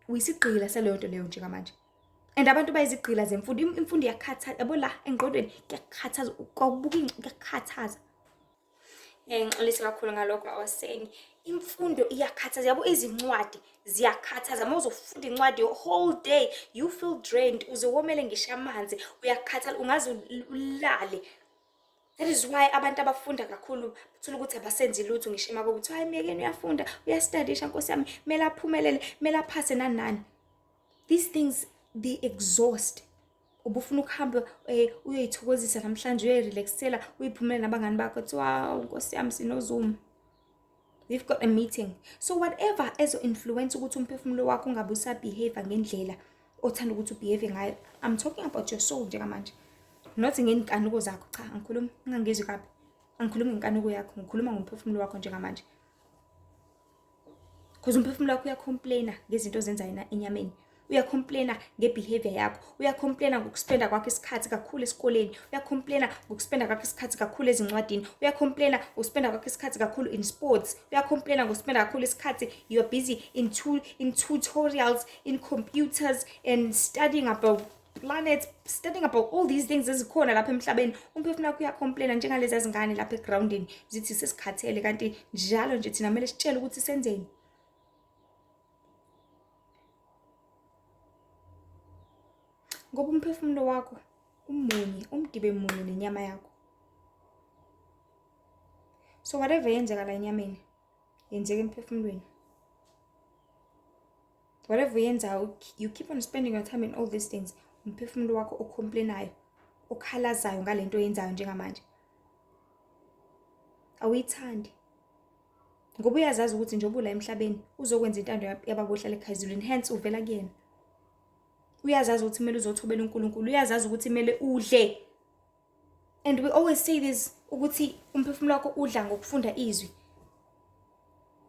[SPEAKER 1] uyisigqila saleyo nto leyo njengamanje. And abantu bayizigqila zemfundo, imfundo iyakhathaza, yabo la engqondweni kuyakhathaza, kwawubuka kuyakhathaza. Ngixolisa kakhulu ngalokho I was saying. Imfundo iyakhathaza, yabo izincwadi ziyakhathaza. Uma uzofunda incwadi whole day, you feel drained, uzowomele ngisho amanzi, uyakhathala, ungaze ulale. That is why abantu abafunda kakhulu uthola ukuthi abasenzi lutho ngisho ema kokuthi hayi miyekeni uyafunda, uyastudisha Nkosi yami, kumele aphumelele, kumele aphase nani. These things, they exhaust. Ubufuna ukuhamba uyayithokozisa namhlanje, uyayirelaxela, uyiphumele nabangani bakho, uthi wow Nkosi yami sinoZoom, we've got a meeting. So whatever ezo-influence ukuthi umphefumulo wakho ungabe usabehave ngendlela othanda ukuthi ubehave ngayo, I'm talking about your soul njengamanje. Not ngenkanuko zakho, cha, angikhulumi, ungangizwi kabi. Angikhulumi ngenkanuko yakho, ngikhuluma ngomphefumulo wakho njengamanje. Because umphefumulo wakho uyacomplaina ngezinto ozenzayo enyameni. Uyacomplaina ngebehavior yakho, uyacomplaina ngokuspenda kwakho isikhathi kakhulu esikoleni, uyacomplaina ngokuspenda kwakho isikhathi kakhulu ezincwadini, uyacomplaina ngokuspenda kwakho isikhathi kakhulu in sports, uyacomplaina ngokuspenda kakhulu isikhathi you are busy in tutorials, in computers and studying about planets, studying about all these things ezikhona lapha emhlabeni. Umphefumulo wakho uyacomplaina njengalezi zingane lapha egroundini zithi sesikhathele kanti njalo nje thina kumele sitshele ukuthi senzeni. Ngoba umphefumulo wakho umunye, umdibe munye nenyama yakho. So whatever yenzeka la enyameni, yenzeka emphefumulweni. Whatever uyenzayo, you keep on spending your time in all these things, umphefumulo wakho ocomplainayo, okhalazayo ngalento oyenzayo njengamanje, awuyithandi. Ngoba uyazazi ukuthi njengoba ula emhlabeni uzokwenza intando yababohlala ekhayizulini, hence uvela kuyena. Uyazazi ukuthi kumele uzothobela uNkulunkulu, uyazazi ukuthi kumele udle. And we always say this, ukuthi umphefumulo wakho udla ngokufunda izwi.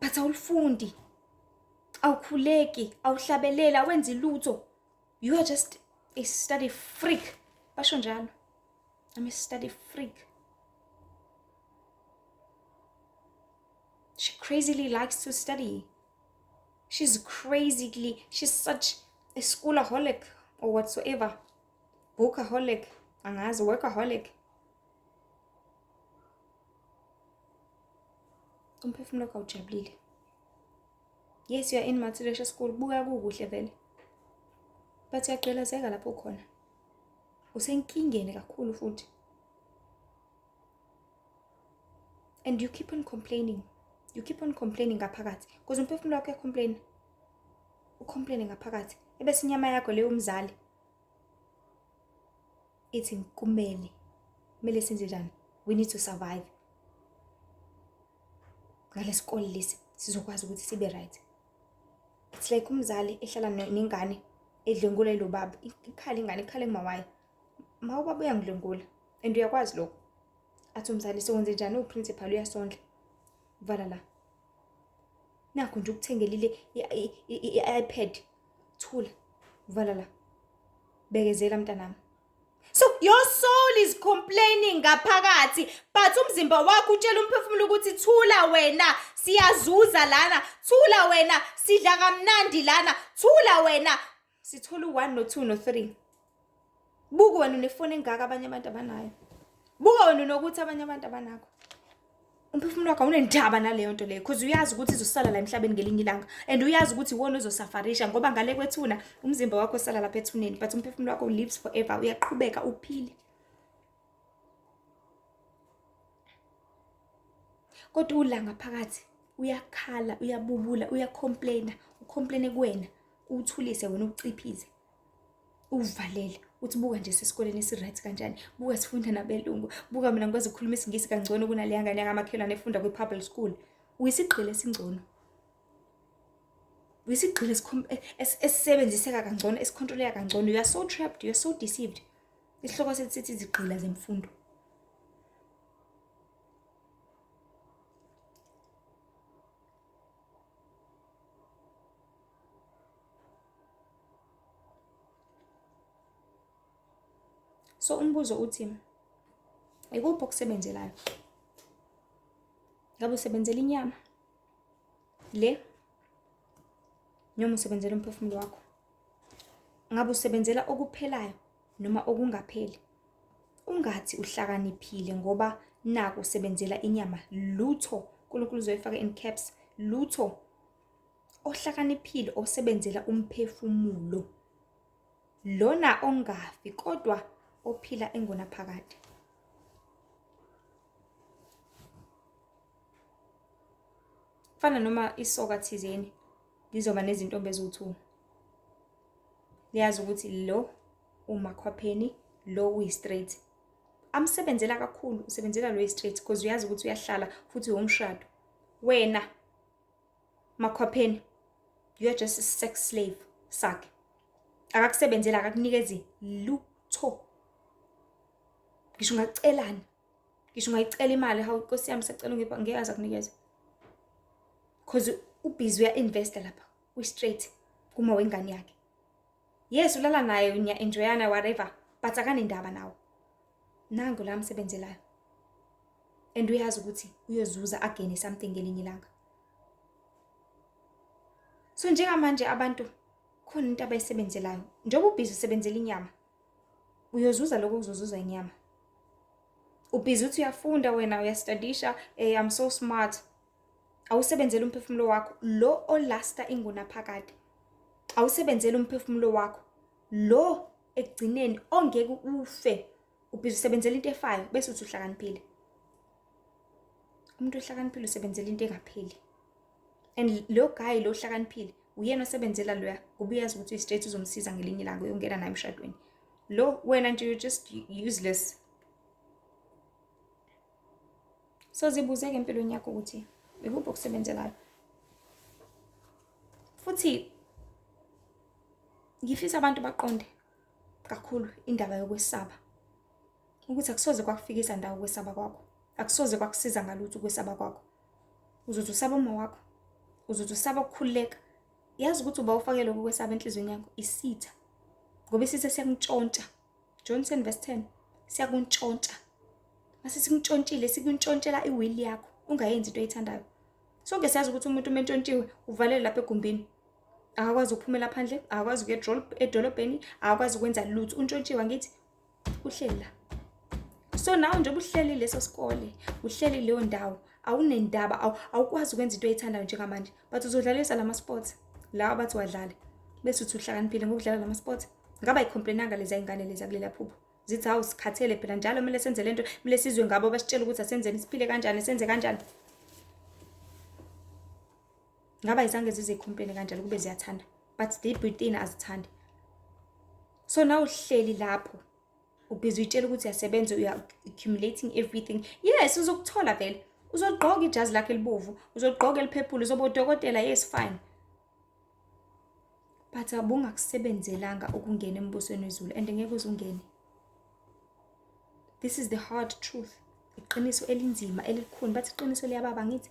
[SPEAKER 1] But awulifundi, awukhuleki, awuhlabelela, awenzi lutho. You are just a study freak. Basho njalo. I'm a study freak. She crazily likes to study. She's such a schoolaholic or whatsoever. Bookaholic, angazi workaholic. Umphefumulo wakho awujabulile. Yes, you are in Matriculation School, buka kukuhle vele. But uyaqhelazeka lapho ukhona. Usenkingeni kakhulu futhi. And you keep on complaining. You keep on complaining ngaphakathi. Because umphefumulo wakho uyacomplain. Ucomplain ngaphakathi. Ebese inyama yakho leyo umzali ithi kumele senze njani? We need to survive. Ngalesikole lesi sizokwazi ukuthi sibe right. It's like umzali ehlala nengane edlengula lo baba. Ikhala ingane, ikhala kumawayi. Mawu baba uyangidlengula. And uyakwazi lokho. Athi umzali sewenze njani? Uprincipal uyasondla. Vala la. Nakho nje ukuthengelile i-iPad. Thula. Vala la. Bekezela mntanami. So your soul is complaining ngaphakathi, but umzimba wakho utshela umphefumulo ukuthi thula wena, siyazuza lana, thula wena, sidla kamnandi lana, thula wena. Sithola u1 no2 no3. Buka wena unefone engaka abanye abantu abanayo. Buka wena nokuthi abanye abantu abanakho. Umphefumulo wakho unendaba naleyo nto leyo because uyazi ukuthi izosala la emhlabeni ngelinye ilanga, and uyazi ukuthi wona uzosafarisha ngoba ngale kwethuna umzimba wakho usala lapha ethuneni, but umphefumulo wakho lives forever, uyaqhubeka uphile. Kodwa ulanga phakathi uyakhala, uyabubula, uyacomplaina, ucomplaine kuwena, uthulise wena uciphize. Uvalele uthi buka nje sesikoleni esiright kanjani, buka sifunda nabelungu, buka mina ngikwazi ukukhuluma isingisi kangcono kunale ngane yangamakhelwane efunda kwi-public school. Uyisigqile esingcono, uyisigqile esisebenziseka kangcono, esicontroleka kangcono. You are so trapped, you are so deceived. Isihloko sithi izigqila zemfundo. So umbuzo uthi, ikuphi okusebenzelayo? Ngabe usebenzela inyama le noma usebenzela umphefumulo wakho? Ngabe usebenzela okuphelayo noma okungapheli? Ungathi uhlakaniphile ngoba naku usebenzela inyama. Lutho, uNkulunkulu uzoyifaka in caps, lutho ohlakaniphile osebenzela umphefumulo. Lona ongafi kodwa ophila engunaphakade. Fana noma isoka thizeni lizoba nezintombi eziwu-2. Liyazi ukuthi lo umakhwapheni, lo uyi-straight. Amsebenzela kakhulu, usebenzela lo yi-straight because uyazi ukuthi uyahlala futhi umshado. Wena makhwapheni, you are just a sex slave sakhe. Akakusebenzela, akakunikezi lutho. Ngisho ungacelani, ngisho ungayicela imali, hawu Nkosi yami sicela ngeke aze akunikeze. Because ubhizi uya-investa lapha, uyi-straight kuma wengane yakhe. Yes, ulala naye unya-enjoyana whatever, but akanendaba nawe. Nangu la amsebenzelayo. And uyazi ukuthi uyozuza again something ngelinye ilanga. So njengamanje abantu khona into abayisebenzelayo. Njengoba ubhizi usebenzela inyama, uyozuza lokho uzozuza inyama. Ubhizi uthi uyafunda wena uyastudisha, I'm so smart. Awusebenzela umphefumulo wakho lo olasta ingunaphakade. Awusebenzela umphefumulo wakho lo ekugcineni ongeke ufe. Ubhizi usebenzela into efayo bese uthi uhlakaniphile. Umuntu ohlakaniphile usebenzela into engapheli. And lo guy lo ohlakaniphile uyena osebenzela loya ngoba uyazi ukuthi uyi-straight uzomsiza ngelinye ilanga uyongena naye emshadweni. Lo wena nje you just useless. So zibuzeke empilweni yakho ukuthi ikuphi okusebenzelayo. Futhi ngifisa abantu baqonde kakhulu indaba yokwesaba. Ukuthi akusoze kwakufikisa ndawo ukwesaba kwakho. Akusoze kwakusiza ngalutho ukwesaba kwakho. Uzothi usaba uma wakho. Uzothi usaba ukukhuleka. Yazi ukuthi uba ufake lokho kwesaba enhlizweni yakho isitha. Ngoba isitha siyakuntshontsha. John 10:10 siyakuntshontsha. Mase sikuntshontshile sikuntshontshela iwill yakho ungayenzi into oyithandayo. Sonke siyazi ukuthi umuntu umentshontshiwe uvalele lapha egumbini. Akakwazi ukuphumela phandle, akakwazi ukuya edolobheni, akakwazi ukwenza lutho. Untshontshiwe ngithi uhleli la. So nawe nje ubuhleli leso sikole, uhleli leyo ndawo, awunendaba, awukwazi ukwenza into oyithandayo njengamanje. But uzodlalisa lama sports lawa bathi wadlala. Bese uthi uhlakaniphile ngokudlala lama sports. Ngaba ayicomplainanga lezi ingane lezi akulela phupho. Zithi hawu sikhathele phela njalo kumele senze lento, kumele sizwe ngabo basitshela ukuthi asenzeni siphile kanjani, senze kanjani. Ngaba izange zizicomplain kanjalo kube ziyathanda, but deep within azithandi. So now uhleli lapho ubhizi uyitshela ukuthi uyasebenza, uya accumulating everything. Yes, uzokuthola vele. Uzogqoka ijazi lakhe elibovu, uzogqoka eliphephule, uzoba udokotela, yes fine. But abungakusebenzelanga ukungena embusweni wezulu and ngeke uzungene. This is the hard truth. Iqiniso elinzima elikhulu, bathi iqiniso liyababa ngithi.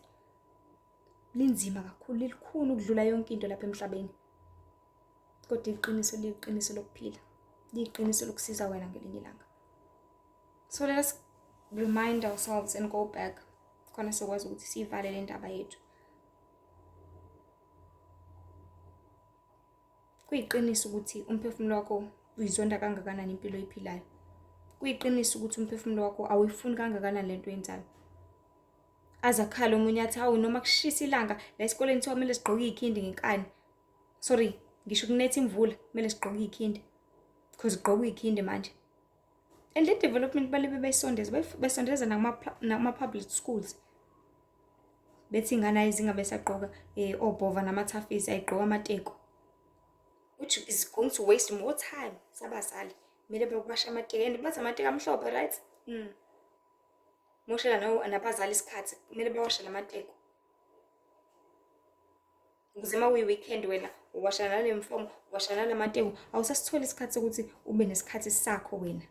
[SPEAKER 1] Linzima kakhulu, lilikhulu ukudlula yonke into lapha emhlabeni. Kodwa iqiniso liyiqiniso lokuphila. Liyiqiniso lokusiza wena ngelinye ilanga. So let us remind ourselves and go back. Khona sokwazi ukuthi sivale le ndaba yethu. Kuyiqiniso ukuthi umphefumulo wakho uyizonda kangakanani impilo oyiphilayo. Kuyiqiniso ukuthi umphefumulo wakho awuyifuni kangakanani lento oyenzayo. Azakhala omunye athi hawu noma kushisa ilanga la esikoleni kuthiwa kumele sigqoke ikhindi ngenkani. Sorry, ngisho kunetha imvula kumele sigqoke ikhindi. Because gqoke ikhindi manje. And le development balibe besondeza nama public schools. Bethi ingane izingabe sagqoka obhova namathafisi ayigqoka amateko. Which is going to waste more time sabazali. Kumele bekubasha amateko and bathi amateko amhlophe, right? Moshela nabazali isikhathi kumele bewashe lamateko. Ukuze ma weekend wena uwasha nale mfomo, uwasha nale mateko, awusasithola isikhathi sokuthi ube nesikhathi sakho wena.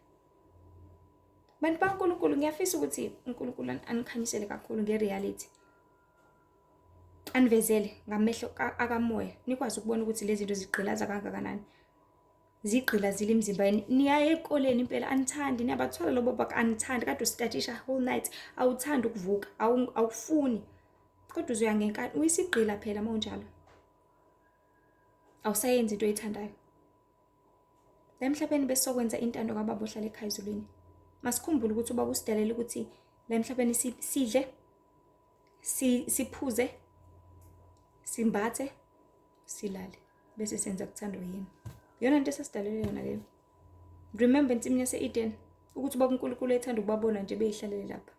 [SPEAKER 1] Bantu baNkulunkulu ngiyafisa ukuthi uNkulunkulu anikhanyisele kakhulu ngereality. Anivezele ngamehlo akamoya nikwazi ukubona ukuthi lezi zinto zigqilaza kangakanani. zigqila zile imizimba yeni. Niyaye ekoleni impela anithandi, niyabathola lobo bak anithandi, kade ustatisha whole night, awuthandi ukuvuka, awufuni. Kodwa uzoya ngenkani, uyisigqila phela mawunjalo. Awusayenzi into oyithandayo. La emhlabeni besokwenza intando kababa ohlala ekhaya ezulwini. Masikhumbule ukuthi ubaba usidalela ukuthi la emhlabeni sidle, siphuze, simbathe, silale, bese senza kuthandwa yini. Yona into esasidalele yona leyo. Remember insimini yase-Eden ukuthi ubaba uNkulunkulu ethanda ukubabona nje beyihlalele lapha.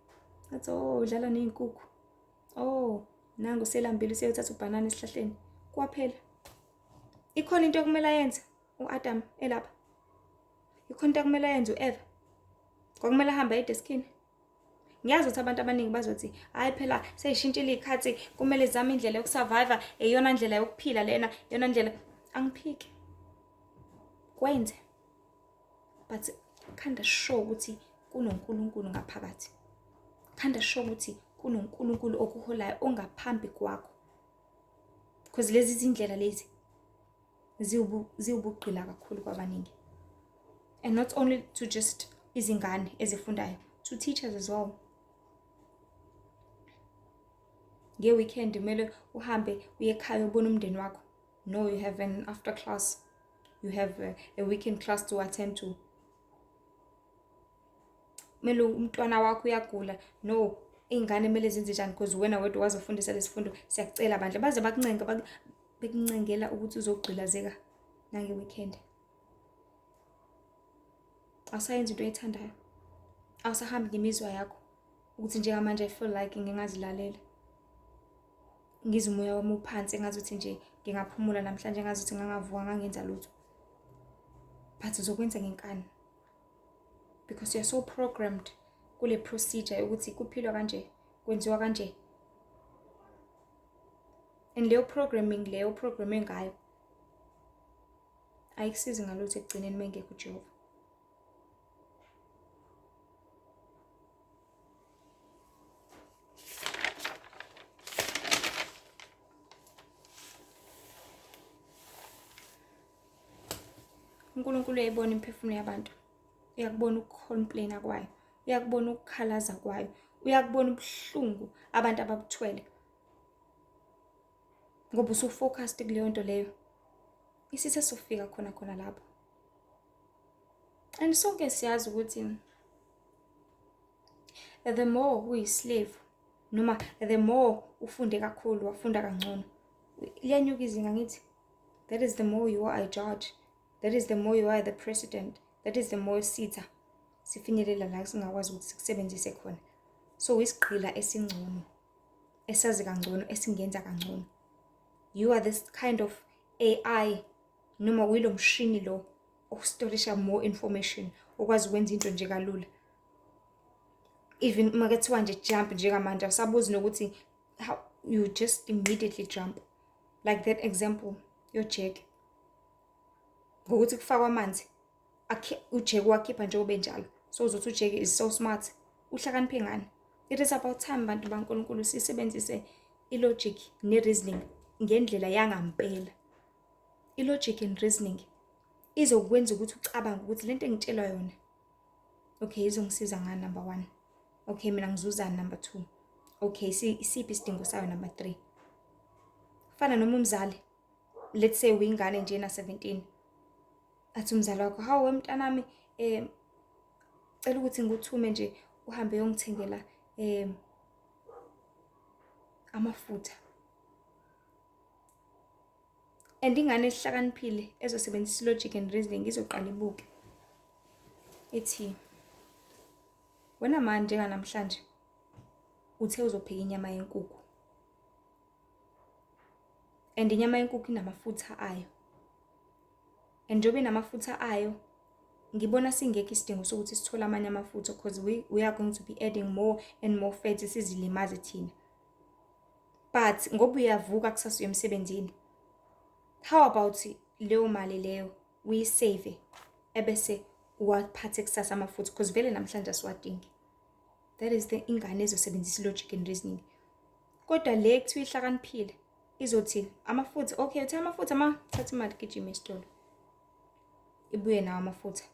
[SPEAKER 1] Athi udlala ney'nkukhu. Nangu selambile useyothatha ubhanana esihlahleni. Kwaphela. Ikhona into okumele ayenze u-Adam elapha. Ikhona into okumele ayenze u-Eva. Kwakumele ahambe edeskini. Ngiyazi ukuthi abantu abaningi bazothi hayi phela seyishintshile iy'khathi, kumele zame indlela yokusurvive, eyona ndlela yokuphila lena, yona ndlela. Angiphiki. Kwenze. But khanda sure ukuthi kunoNkulunkulu ngaphakathi. Khanda sure ukuthi kunoNkulunkulu okuholayo ongaphambi kwakho. Because lezi zindlela lezi ziwubugqila kakhulu kwabaningi. And not only to just izingane ezifundayo, to teachers as well. Nge-weekend kumele uhambe uye ekhaya ubone umndeni wakho. No, you have an after class. You have a weekend class to attend to. Mele umntwana wakho uyagula. No, iy'ngane mele zenze njani because wena wedwa wazofundisa lesifundo. Siyakucela bandla baze bakuncenga bekuncengela ukuthi uzogqilazeka nange-weekend. Awusayenzi into oyithandayo. Awusahambi ngemizwa yakho ukuthi njengamanje I feel like ngingazilalela. Ngizwe umoya wami uphansi engazuthi nje ngingaphumula namhlanje engazuthi ngangavuka ngangenza lutho. But uzokwenza ngenkani. Because you're so programmed kule procedure ukuthi kuphilwa kanje, kwenziwa kanje. And leyo programming ngayo ayikusizi ngalutho ekugcineni mengekho uJehova. uNkulunkulu uyayibona imiphefumulo yabantu. Uyakubona ukukhomplayina kwayo. Uyakubona ukukhalaza kwayo. Uyakubona ubuhlungu abantu ababuthwele. Ngoba usufocused kuleyo nto leyo. Isithe sofika khona lapho. And sonke siyazi ukuthi the more uyislave noma the more ufunde kakhulu, wafunda kangcono, liyanyuka izinga ngithi. That is the more you are a judge. That is the more you are the president. That is the more sitha sifinyelela la singakwazi ukuthi sikusebenzise khona. So isigqila esingcono, esazi kangcono, esingenza kangcono. You are this kind of AI noma uyilo mshini lo okustorisha more information, okwazi ukwenza into nje kalula. Even makethiwa nje jump njengamanje awusabuzi nokuthi how you just immediately jump. Like that example yojeki. Ngokuthi kufakwa amanzi ujeki wakhipha nje ube njalo. So uzothi ujeki is so smart. Uhlakaniphe ngani? It is about time bantu baNkulunkulu sisebenzise ilogic nereasoning ngendlela yangampela. Ilogic and reasoning izokwenza ukuthi ucabange ukuthi lento engitshelwa yona, okay, izongisiza ngani number 1. Okay, mina ngizuzani number 2. Okay, isiphi isidingo sayo number 3. Fana noma umzali, let's say uyingane nje na 17. Athi umzali wakho, hawu wemntanami, cela ukuthi ngikuthume nje uhambe uyongithengela amafutha. And ingane ehlakaniphile ezosebenzisa logic and reasoning izoqala ibuke. Ethi wena manje njenganamhlanje uthe uzopheka inyama yenkukhu. And inyama yenkukhu inamafutha ayo. And njobe inamafutha ayo, ngibona singekho isidingo sokuthi sithole amanye amafutha because we are going to be adding more and more fats sizilimaze thina. But ngoba uyavuka kusasa emsebenzini, how about leyo mali leyo uyisave ebese uwaphathe kusasa amafutha because vele namhlanje asiwadingi. That is the ingane ezosebenzisa logic and reasoning. Kodwa le kuthiwa ihlakaniphile izothi amafutha, okay, uthe amafutha ma thatha imali gijima esitolo. ibuye nawo amafutha.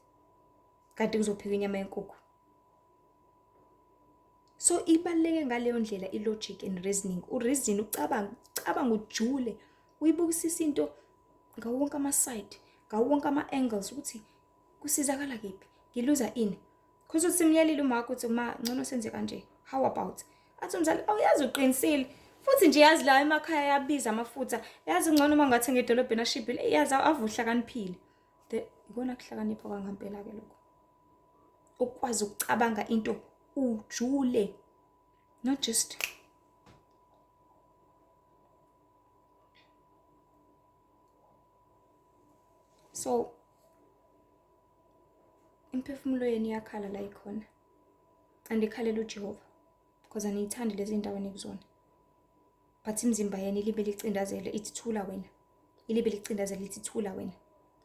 [SPEAKER 1] Kanti kuzophekwa inyama yenkukhu. So ibaluleke ngaleyo ndlela i-logic and reasoning. Ureason ucabanga ujule. Uyibukisisa into ngawo wonke ama-side, ngawo wonke ama-angles ukuthi kusizakala kephi. Ngiluza ini. Because uthi simyalile uma ukuthi uma ngcono senze kanje. How about? Athi umzali awuyazi uqinisile. Futhi nje yazi la emakhaya yabiza amafutha. Yazi ngcono uma ngathenga edolobheni ashibhile. Yazi avuhla kaniphile. Ikona kuhlakanipha kwangempela ke lokho. Ukwazi ukucabanga into ujule. Not just so imphefumulo yeni iyakhala la ikhona. Andikhalela uJehova because aniyithandi lezi ndawo enikuzona. But imizimba yeni ilibe licindazele ithi thula wena. Ilibe licindazele ithi thula wena.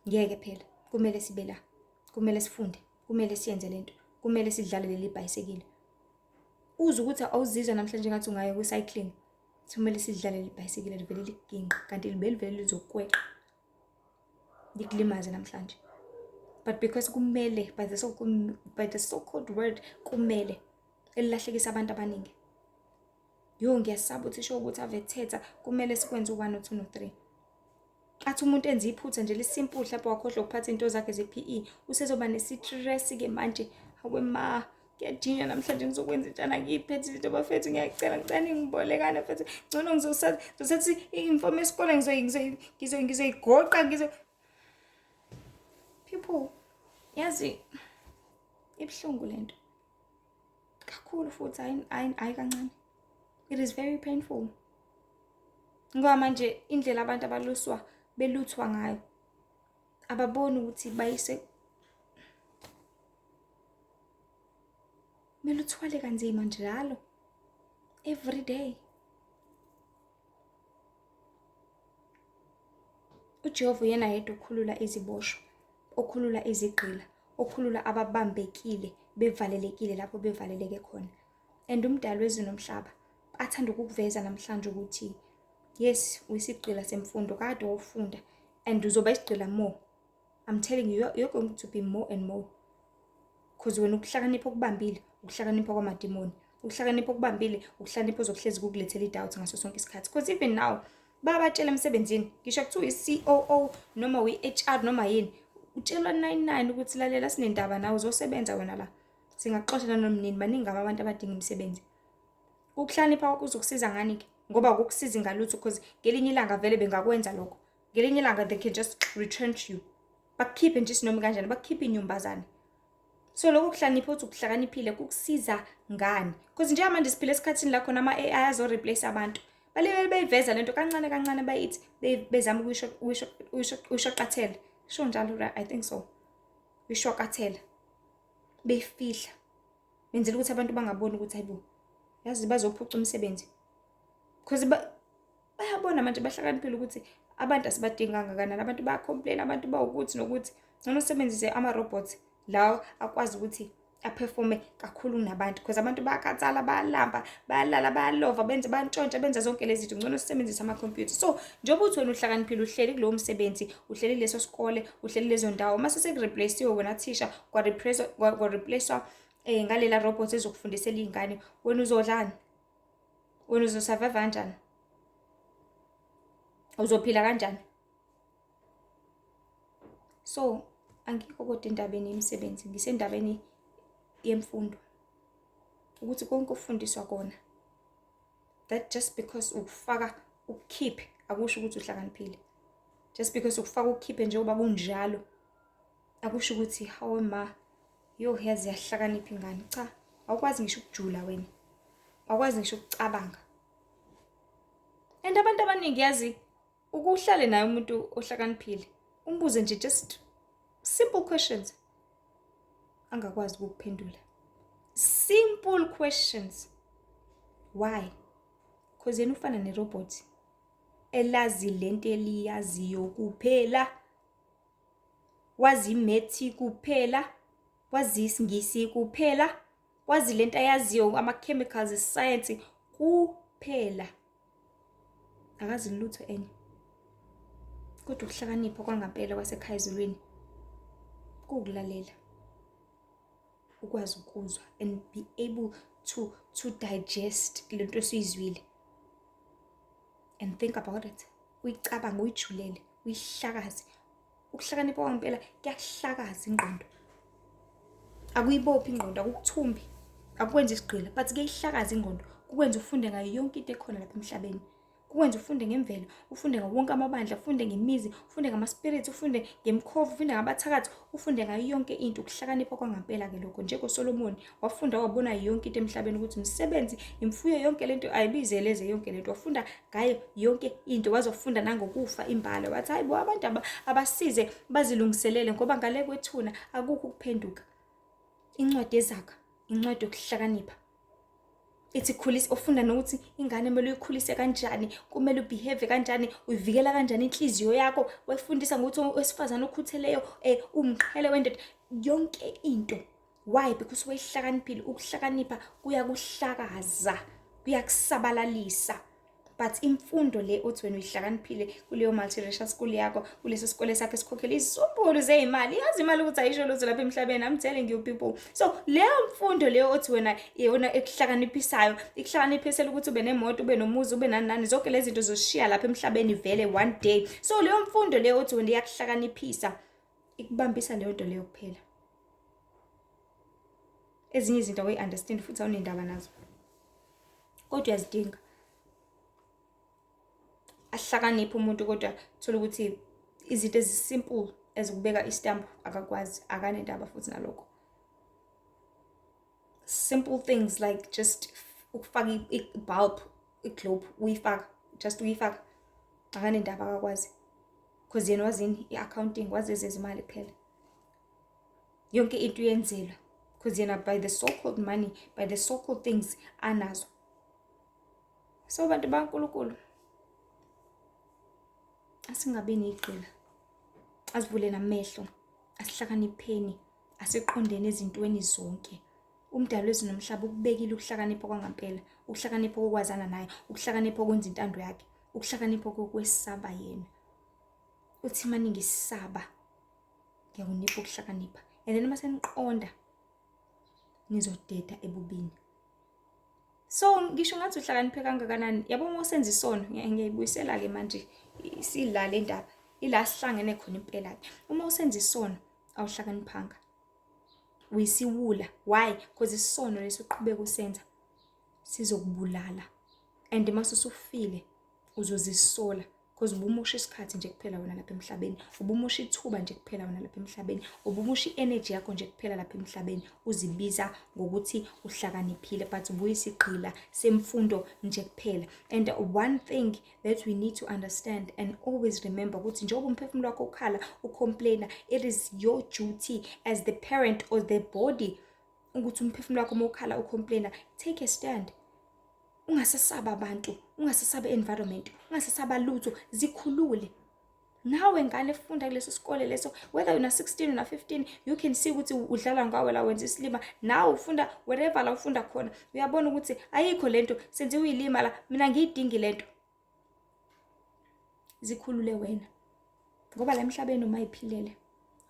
[SPEAKER 1] Ngeke phela. Kumele sibe la. Kumele sifunde. Kumele siyenze lento. Kumele sidlale leli bhayisikili. Uza ukuthi awuzizwa namhlanje ngathi ungaye ku-cycling. Kumele sidlale leli bhayisikili livele liginqa kanti livele lizokweqa. Likulimaze namhlanje. But because kumele by the so-called word kumele elilahlekisa abantu abaningi. Ngiyasaba ukuthi sho ukuthi avethetha kumele sikwenze u1 no2 no3. Athi umuntu enza iphutha nje lisimple lapho wakhohlwa ukuphatha into zakhe ze-PE usezoba nestress ke manje hawe ma ngiyajinja namhlanje ngizokwenza intana ngiyiphethe izinto bafethu ngiyacela ngingibolekana mfethu ngcono ngizosathi i-inform esikole ngizoyigoqa people yazi ibhlungu lento kakhulu futhi hayi kancane. It is very painful. Ngoba manje indlela abantu beluthwa ngayo ababoni ukuthi bayise beluthwale kanzima njalo every day. uJehova yena yedwa okhulula iziboshwa, okhulula izigqila, okhulula ababambekile bevalelekile lapho bevaleleke khona. And umdali wezulu nomhlaba athanda ukukuveza namhlanje ukuthi yes uyisigqila semfundo kade wawufunda and uzoba isigqila more. I'm telling you you're going to be more and more. Because wena ukuhlakanipha okubambile ukuhlakanipha kwamadimoni, ukuhlakanipha okubambile ukuhlakanipha ozokuhlezi kukulethela i-doubt ngaso sonke isikhathi. Because even now babatshela emsebenzini ngisho kuthiwa i-COO noma uyi-HR noma yini utshelwa 99 ukuthi lalela sinendaba nawe uzosebenza wena la. Singaxoxela nomnini baningi abantu abadinga imisebenzi. Ukuhlakanipha kwakho kuzokusiza ngani ke? Ngoba ukukusiza ngalutho because ngelinye ilanga vele bengakwenza lokho. Ngelinye ilanga they can just retrench you. Bakukhiphe nje isinoma kanjani, bakukhiphe inyumbazane. So lokho kuhlakanipha uthi ukuhlakaniphile kukusiza ngani? Because nje manje siphile esikhathini la khona ama-AI azo replace abantu. Balebele beyiveza lento kancane kancane bayithi bezama ukuyishaqathela. Sho njalo I think so. Uyishaqathela. Befihla. Benzela ukuthi abantu bangaboni ukuthi hayibo. Yazi bazophuca umsebenzi. Because bayabona manje bahlakaniphile ukuthi abantu asibadinganga kanani, abantu bayacomplain, abantu bawukuthi nokuthi ngcono usebenzise ama-robots lawo akwazi ukuthi aperforme kakhulu kunabantu because abantu bayakhathala, bayalamba, bayalala, bayalova, benze bantshontsha, benza zonke lezi zinto. Ngcono sisebenzise ama-computer. So njengoba uthi wena uhlakaniphile uhleli kulowo msebenzi, uhleli leso sikole, uhleli lezo ndawo, mase sekureplace wena thisha kwa-replace ngalela robot ezokufundisela iy'ngane, wena uzodlani? Wena uzosurvive kanjani? Uzophila kanjani? So angikho kodwa endabeni yemisebenzi, ngisendabeni yemfundo. Ukuthi konke ufundiswa kona. That just because ukufaka ukukhiphe akusho ukuthi uhlakaniphile. Just because ukufaka ukukhiphe njengoba kunjalo akusho ukuthi hawe ma yazi yahlakanipha ingane. Cha, awukwazi ngisho ukujula wena. Awukwazi ngisho ukucabanga. And abantu abaningi yazi ukuhlale naye umuntu ohlakaniphile. Umbuze nje just simple questions. Angakwazi ukuphendula. Simple questions. Why? Because yena ufana nerobot. Elazi lento eliyaziyo kuphela. Wazi imethi kuphela. Wazi isingisi kuphela. Wazi lento ayaziyo ama-chemicals, iscience kuphela. Akazi lutho enye. Kodwa ukuhlakanipha kwangempela kwasekhaya ezulwini kukulalela, ukwazi ukuzwa and be able to digest lento esuyizwile and think about it. Uyicabange, uyijulele, uyihlakaze. Ukuhlakanipha kwangempela kuyakuhlakaza ingqondo. Akuyibophi ingqondo, akukuthumbi, akukwenza isigqila, but kuyayihlakaza ingqondo. Kukwenza ufunde ngayo yonke into ekhona lapha emhlabeni. Kukwenza ufunde ngemvelo, ufunde ngawo wonke amabandla, ufunde ngemizi, ufunde ngama-spirits, ufunde ngemkhovu, ufunde ngabathakathi, ufunde ngayo yonke into. Ukuhlakanipha kwangempela-ke lokho. NjengoSolomoni wafunda wabona yonke into emhlabeni ukuthi umsebenzi, imfuyo, yonke lento ayibizeleze yonke lento. Wafunda ngayo yonke into, wazofunda nangokufa imbala. Wathi hayi bo, abantu abasize bazilungiselele ngoba ngale kwethuna akukho ukuphenduka. Incwadi yezakha, incwadi yokuhlakanipha. Ithi khulisa, ufunda nokuthi ingane kumele uyikhulise kanjani, kumele ubehave kanjani, uyivikela kanjani inhliziyo yakho. Wayifundisa ngokuthi owesifazane okhutheleyo umqhele wendoda, yonke into. Why? Because wayihlakaniphile. Ukuhlakanipha kuyakuhlakaza, kuyakusabalalisa. But imfundo le othi wena uyihlakaniphile kuleyo multiracial school yakho, kuleso sikole sakho esikhokhela izisombulu zeyimali, yazi imali ukuthi ayisho lutho lapha emhlabeni. I'm telling you people. So leyo mfundo leyo othi wena iyona ekuhlakaniphisayo, ikuhlakaniphisela ukuthi ube nemoto, ube nomuzi, ube nani, zonke lezi zinto zoshiya lapha emhlabeni vele one day. So leyo mfundo leyo othi wena iyakuhlakaniphisa, ikubambisa leyo nto leyo kuphela. Ezinye izinto awu-understand futhi awunendaba nazo, kodwa uyazidinga. Ahlakanipha umuntu kodwa thola ukuthi izinto ezisimple ezikubeka istamp akakwazi, akanendaba futhi nalokho. Simple things like just ukufaka i-bulb, i-globe, uyifaka, just uyifaka, akanendaba akakwazi. Because yena wazini i-accounting, wazeze izimali kuphela. Yonke into uyenzelwa because yena by the so-called money, by the so-called things anazo. So bantu baNkulunkulu, asingabi neqila, asivulele amehlo, asihlakanipheni, asiqondene ezintweni zonke. Umdali wezulu nomhlaba ukubekile ukuhlakanipha kwangempela, ukuhlakanipha kokwazana naye, ukuhlakanipha kokwenza intando yakhe, ukuhlakanipha kokwesaba yena. Uthi manje ngisaba, ngiyakunipha ukuhlakanipha. And then mase niqonda, nizodeda ebubini. So ngisho ngathi uhlakaniphe kangakanani, yabo uma usenza isono, ngiyayibuyisela ke manje silale indaba. Ila sihlangene khona impela ke. Uma usenza isono awuhlakaniphanga. Uyisiwula. Why? Because isono lesoqhubeka usenza sizokubulala. And mase usufile uzozisola because ubumosha isikhathi nje kuphela wena lapha emhlabeni. Ubumosha ithuba nje kuphela wena lapha emhlabeni. Ubumosha i-energy yakho nje kuphela lapha emhlabeni. Uzibiza ngokuthi uhlakaniphile but ubuyisa igqila semfundo nje kuphela. And one thing that we need to understand and always remember ukuthi njengoba umphefumulo wakho ukhala ucomplaina, it is your duty as the parent or the body ukuthi umphefumulo wakho ukhala ucomplaina, take a stand. Ungasasaba abantu, ungasasaba environment, ungasasaba lutho, zikhulule. Nawe ngane efunda kuleso sikole leso, whether una 16 una 15, you can see ukuthi udlala ngawe la wenza isilima. Nawe ufunda wherever la ufunda khona, uyabona ukuthi ayikho lento senze uyilima la, mina ngiyidingi lento. Zikhulule wena. Ngoba la emhlabeni uma iphilele,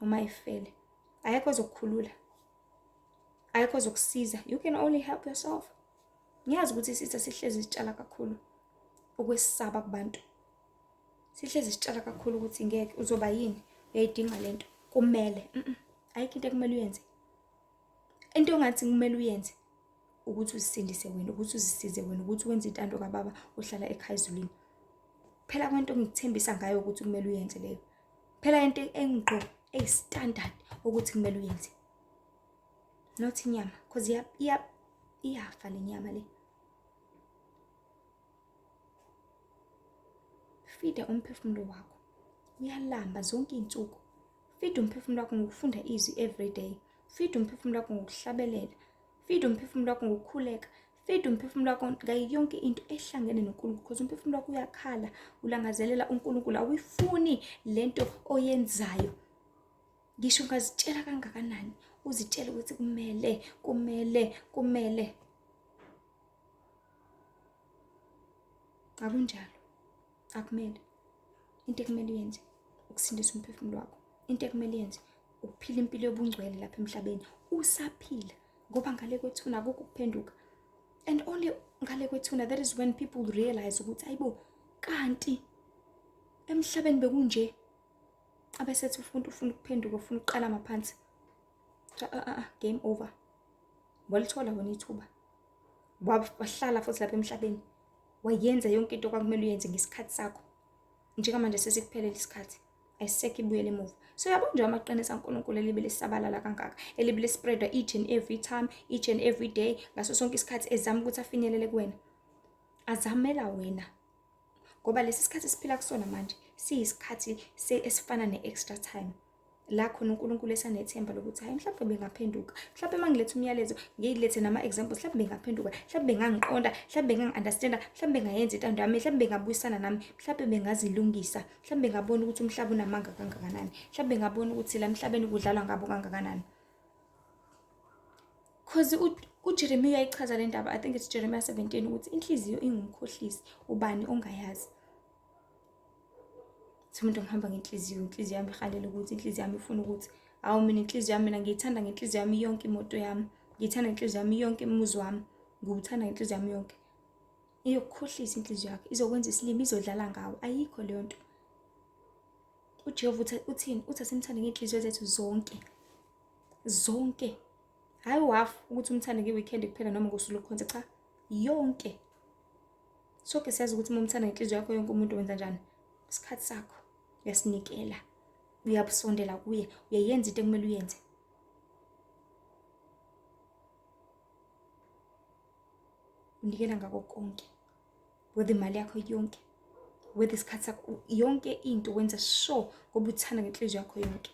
[SPEAKER 1] uma ifele, ayikho ozokukhulula. Ayikho ozokusiza. You can only help yourself. Ngiyazi ukuthi sitha sihlezi sitshala kakhulu ukwesaba kubantu. Sihlezi sitshala kakhulu ukuthi ngeke uzoba yini, uyayidinga lento, kumele. Ayikho into ekumele uyenze. Into ongathi kumele uyenze ukuthi uzisindise wena, ukuthi uzisize wena, ukuthi wenze intando kaBaba ohlala ekhaya ezulwini. Phela kwento ngikuthembisa ngayo ukuthi kumele uyenze leyo. Phela into engqo eyistandard ukuthi kumele uyenze. Not inyama, because iyafa le nyama le. Fida umphefumulo wakho. Uyalamba zonke izinsuku. Fida umphefumulo wakho ngokufunda izwi every day. Fida umphefumulo wakho ngokuhlabelela. Fida umphefumulo wakho ngokukhuleka. Fida umphefumulo wakho ngayo yonke into ehlangene noNkulunkulu because umphefumulo wakho uyakhala, ulangazelela uNkulunkulu, awuyifuni lento oyenzayo. Ngisho ungazitshela kangakanani, uzitshela ukuthi kumele. Akunjalo. Akumele. Into ekumele uyenze ukusindisa umphefumulo wakho. Into ekumele uyenze ukuphila impilo yobungcwele lapha emhlabeni usaphila, ngoba ngale kwethuna akukho ukuphenduka. And only ngale kwethuna, that is when people realize ukuthi ayibo, kanti emhlabeni bekunje. Abesethi ufuna ukuphenduka, ufuna ukuqala maphansi. Game over. Walithola wena ithuba, wahlala futhi lapha emhlabeni, wayenza yonke into okwakumele uyenze ngesikhathi sakho. Njengamanje sesikuphelele isikhathi, ayisekho ibuyele emuva. So yabo nje amaqiniso kaNkulunkulu elibe lisabalala kangaka, elibe lispreadwa each and every time, each and every day, ngaso sonke isikhathi ezama ukuthi afinyelele kuwena. Azamela wena, ngoba lesi sikhathi esiphila kusona manje siyisikhathi esifana ne-extra time, la khona uNkulunkulu esanethemba lokuthi hayi mhlawumbe bengaphenduka, mhlawumbe mangilethe umyalezo ngiyilethe nama-examples, mhlawumbe bengaphenduka, mhlawumbe bengangiqonda, mhlawumbe bengangi-understanda, mhlawumbe bengayenza intando yami, mhlawumbe bengabuyisana nami, mhlawumbe bengazilungisa, mhlawumbe bengabona ukuthi umhlaba unamanga kangakanani, mhlawumbe bengabona ukuthi la emhlabeni kudlalwa ngabo kangakanani. Cause uJeremiya uyayichaza le ndaba, I think it's Jeremiah 17, ukuthi inhliziyo ingumkhohlisi, ubani ongayazi. Umuntu ngihamba ngenhliziyo yami ihalela ukuthi, inhliziyo yami ifuna ukuthi, awu mina inhliziyo yami, mina ngiyithanda ngenhliziyo yami yonke imoto yami, ngiyithanda ngenhliziyo yami yonke umuzi wami, ngiwuthanda ngenhliziyo yami yonke. Iyokukhohlisa inhliziyo yakho, izokwenza isilimo, izodlala ngawo. Ayikho leyo nto. uJehova uthini? Uthi asimthande ngey'nhliziyo zethu zonke. Hayi wafu ukuthi umthande nge-weekend kuphela noma ngosuku lokukhonza, cha, yonke. Sonke siyazi ukuthi uma umthanda ngenhliziyo yakho yonke, umuntu wenza njani? Isikhathi sakho uyasinikela, uyabusondela kuye, uyayenza into ekumele uyenze. Unikela ngako konke, whether imali yakho yonke, whether isikhathi sakho, yonke into wenza sure ngoba uthanda ngenhliziyo yakho yonke.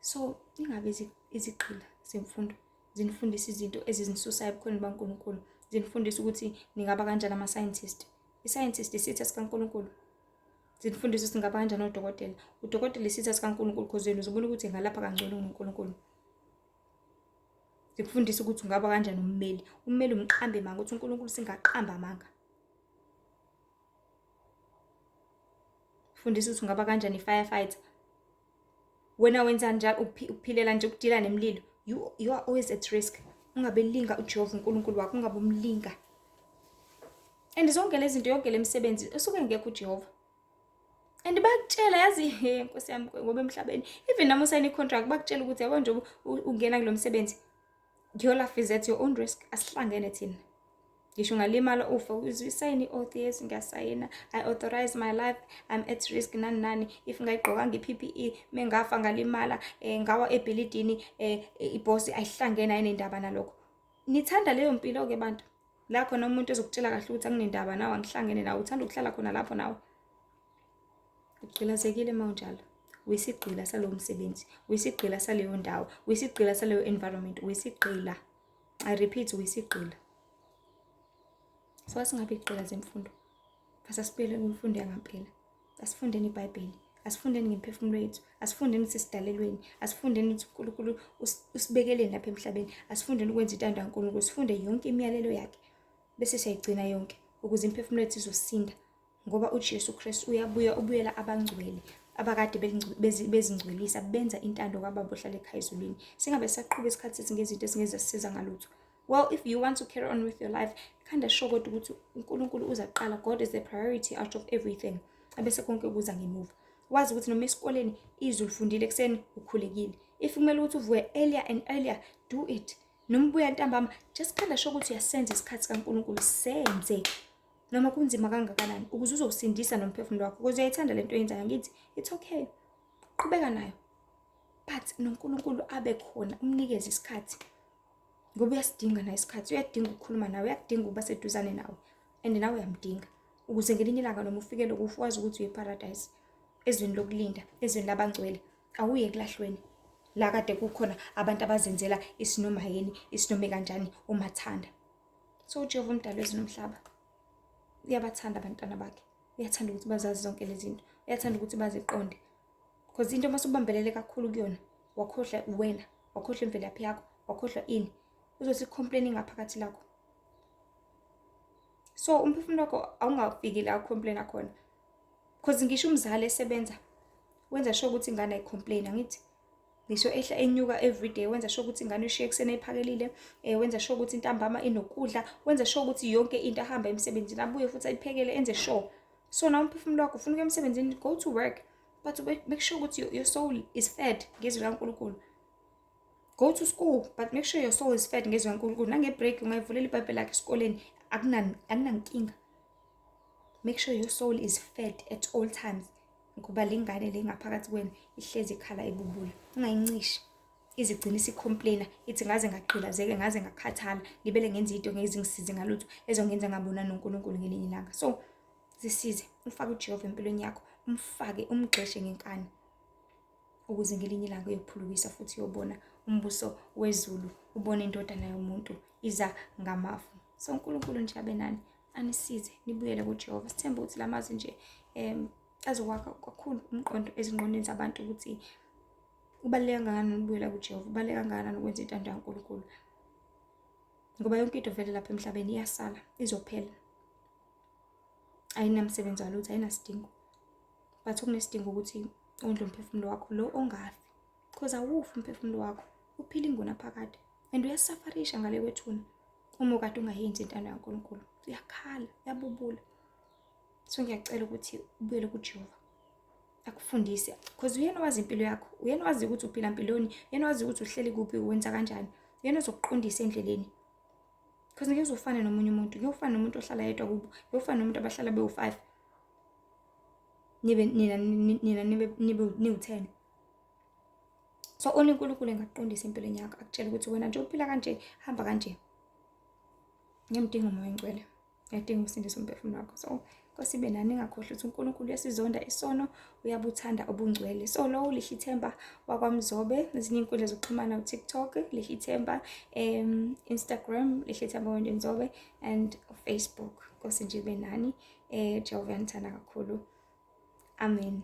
[SPEAKER 1] So ingabe izigqila zemfundo zinifundisa izinto ezizinisusayo ebukhoneni baNkulunkulu, zinifundisa ukuthi ningaba kanjani ama-scientist. I-scientist isitha sikaNkulunkulu. Zinifundisa ukuthi ngaba kanjani odokotela. Udokotela isitha sikaNkulunkulu, because wena uzobona ukuthi ngalapha kangcono kuNkulunkulu. Zikufundisa ukuthi ungaba kanjani ummeli. Ummeli umqambe manga, ukuthi uNkulunkulu singaqamba amanga. Fundisa ukuthi ungaba kanjani i-firefighter. Wena wenza njalo uphilela nje ukudila nemililo, you are always at risk. Ungabe linga uJehova uNkulunkulu wakho, ungabe umlinga. And zonke lezi zinto, yonke lemisebenzi usuke ngekho uJehova. And bakutshela, yazi Nkosi yami, ngoba emhlabeni even nami usayini i-contract bakutshela ukuthi yabo nje ungena kulo msebenzi, your life is at your own risk. Asihlangene thina. Ngisho ungalimala ufa, usayini i-oath, yes ngiyasayina, I authorize my life, I'm at risk nani. If ngayigqokanga i-PPE, mengafa ngalimala, ngawa ebhilidini, iboss ayihlangene ayinendaba nalokho. Nithanda leyo mpilo ke bantu. La khona umuntu ezokutshela kahle ukuthi anginendaba nawe, angihlangene nawe, uthanda ukuhlala khona lapho nawe. Ugqilazekile mawunjalo. Wisigqila salowo msebenzi, wisigqila saleyo ndawo, wisigqila saleyo environment, wisigqila. I repeat, wisigqila. So asingabe igqila zemfundo. Asasipele imfundo yangampela. Asifundeni iBhayibheli, asifundeni ngemphefumulo yethu, asifundeni sisidalelweni, asifundeni ukuthi uNkulunkulu usibekeleni lapha emhlabeni, asifundeni ukwenza intando kaNkulunkulu, sifunde yonke imiyalelo yakhe. Bese siyayigcina yonke ukuze imphefumulo yethu izosinda, ngoba uJesu Kristu uyabuya ubuyela abangcwele abakade bezingcwelisa benza intando kaBaba ohlala ekhaya ezulwini. Singabe saqhubeka isikhathi sethi ngezinto esingezasisiza ngalutho. Well, if you want to carry on with your life, khanda sure kodwa ukuthi uNkulunkulu uzaqala. God is the priority out of everything. Abese konke kuza ngemuva. Wazi ukuthi noma esikoleni izwi ulifundile ekseni ukhulekile. If kumele ukuthi uvuke earlier and earlier, do it. Noma ubuya ntambama, just khanda sure ukuthi uyasenza isikhathi kaNkulunkulu, senze. Noma kunzima kangakanani, ukuze uzosindisa nomphefumulo wakho, ukuze uyayithanda lento oyenzayo, ngithi it's okay. Qhubeka nayo. But noNkulunkulu abe khona, umnikeze isikhathi. Ngoba uyasidinga na isikhathi, uyadinga ukukhuluma nawe, uyadinga ukuba seduzane nawe. And nawe uyamdinga. Ukuze ngelinye ilanga noma ufike lokufa wazi ukuthi uye paradise. Ezweni lokulinda, ezweni labangcwele, awuye kulahlweni. La kade kukhona abantu abazenzela isinomayeni, isinome kanjani umathanda. So uJehova umdali wezulu nomhlaba uyabathanda abantwana bakhe. Uyathanda ukuthi bazazi zonke lezi zinto. Uyathanda ukuthi baziqonde. Because into masubambelele kakhulu kuyona, wakhohlwa wena, wakhohlwa imvelaphi yakho, wakhohlwa ini, uzothi complain ngaphakathi lakho. So umphefumulo wakho awungafiki la complain khona. Because ngisho umzali esebenza wenza sure ukuthi ingane ayicomplain angithi. Ngisho ehla enyuka everyday, wenza sure ukuthi ingane ushiye ekuseni ephakelile, wenza sure ukuthi intambama inokudla, wenza sure ukuthi yonke into ahamba emsebenzini abuye futhi ayiphekele, enze sure. So nawe umphefumulo wakho ufuna ukuya emsebenzini, go to work, but make sure ukuthi your soul is fed ngezwi likaNkulunkulu. Go to school, but make sure your soul is fed ngezwi likaNkulunkulu. Nange-break ungayivulela ibhayibheli lakho esikoleni, akunankinga. Make sure your soul is fed at all times. Ngoba le ngane le ngaphakathi kwena ihlezi ikhala ibubula. Ungayincishi. Izigcina isicomplaina, ithi ngaze ngaqhilazeke, ngaze ngakhathala, ngibele ngenza into ngezingisize ngalutho ezongenza ngabona noNkulunkulu ngelinye ilanga. So, zisize, ufake uJehova empilweni yakho, umfake, umgxeshe ngenkani. Ukuze ngelinye ilanga uyophulukisa futhi uyobona umbuso wezulu, ubone indodana yomuntu iza ngamafu. So uNkulunkulu nje abe nani, anisize, nibuyele kuJehova. Sithemba ukuthi lamazwi nje azokwakha kakhulu umqondo ezingqondweni zabantu ukuthi ubaluleka kangakanani ukubuyela kuJehova, ubaluleka kangakanani ukwenza intando kaNkulunkulu. Ngoba yonke into vele lapha emhlabeni iyasala, izophela. Ayinamsebenzi walutho, ayinasidingo. But okunesidingo ukuthi ondle umphefumulo wakho lo ongafi. Because awufi umphefumulo wakho, uphila ingunaphakade. And uyasafarisha ngale kwethuna. Uma ukade ungayenzi intando kaNkulunkulu, uyakhala, uyabubula. So ngiyacela ukuthi ubuyele kuJehova. Akufundise, because uyena wazi impilo yakho, uyena wazi ukuthi uphila empilweni, uyena wazi ukuthi uhleli kuphi, wenza kanjani, uyena ozokuqondisa endleleni. Because ngeke uzofana nomunye umuntu, ngeke ufane nomuntu ohlala yedwa kubo, ngeke ufane nomuntu abahlala bewu5. Nina niwu10. So only uNkulunkulu engakuqondisa empilweni yakho, akutshela ukuthi wena nje uphila kanje, hamba kanje. Ngiyamdinga umoya oyingcwele, ngiyadinga ukusindisa umphefumulo wakho. So Nkosi ibe nani, ngakhohlwa ukuthi uNkulunkulu uyasizonda isono, uyabuthanda obungcwele. So lo Lihle Ithemba wakwaMzobe, ezinye inkundla zokuxhumana uTikTok Lihle Ithemba, Instagram Lihle Ithemba Mzobe, and Facebook. Nkosi nje ibe nani, Jehova yanithanda kakhulu. Amen.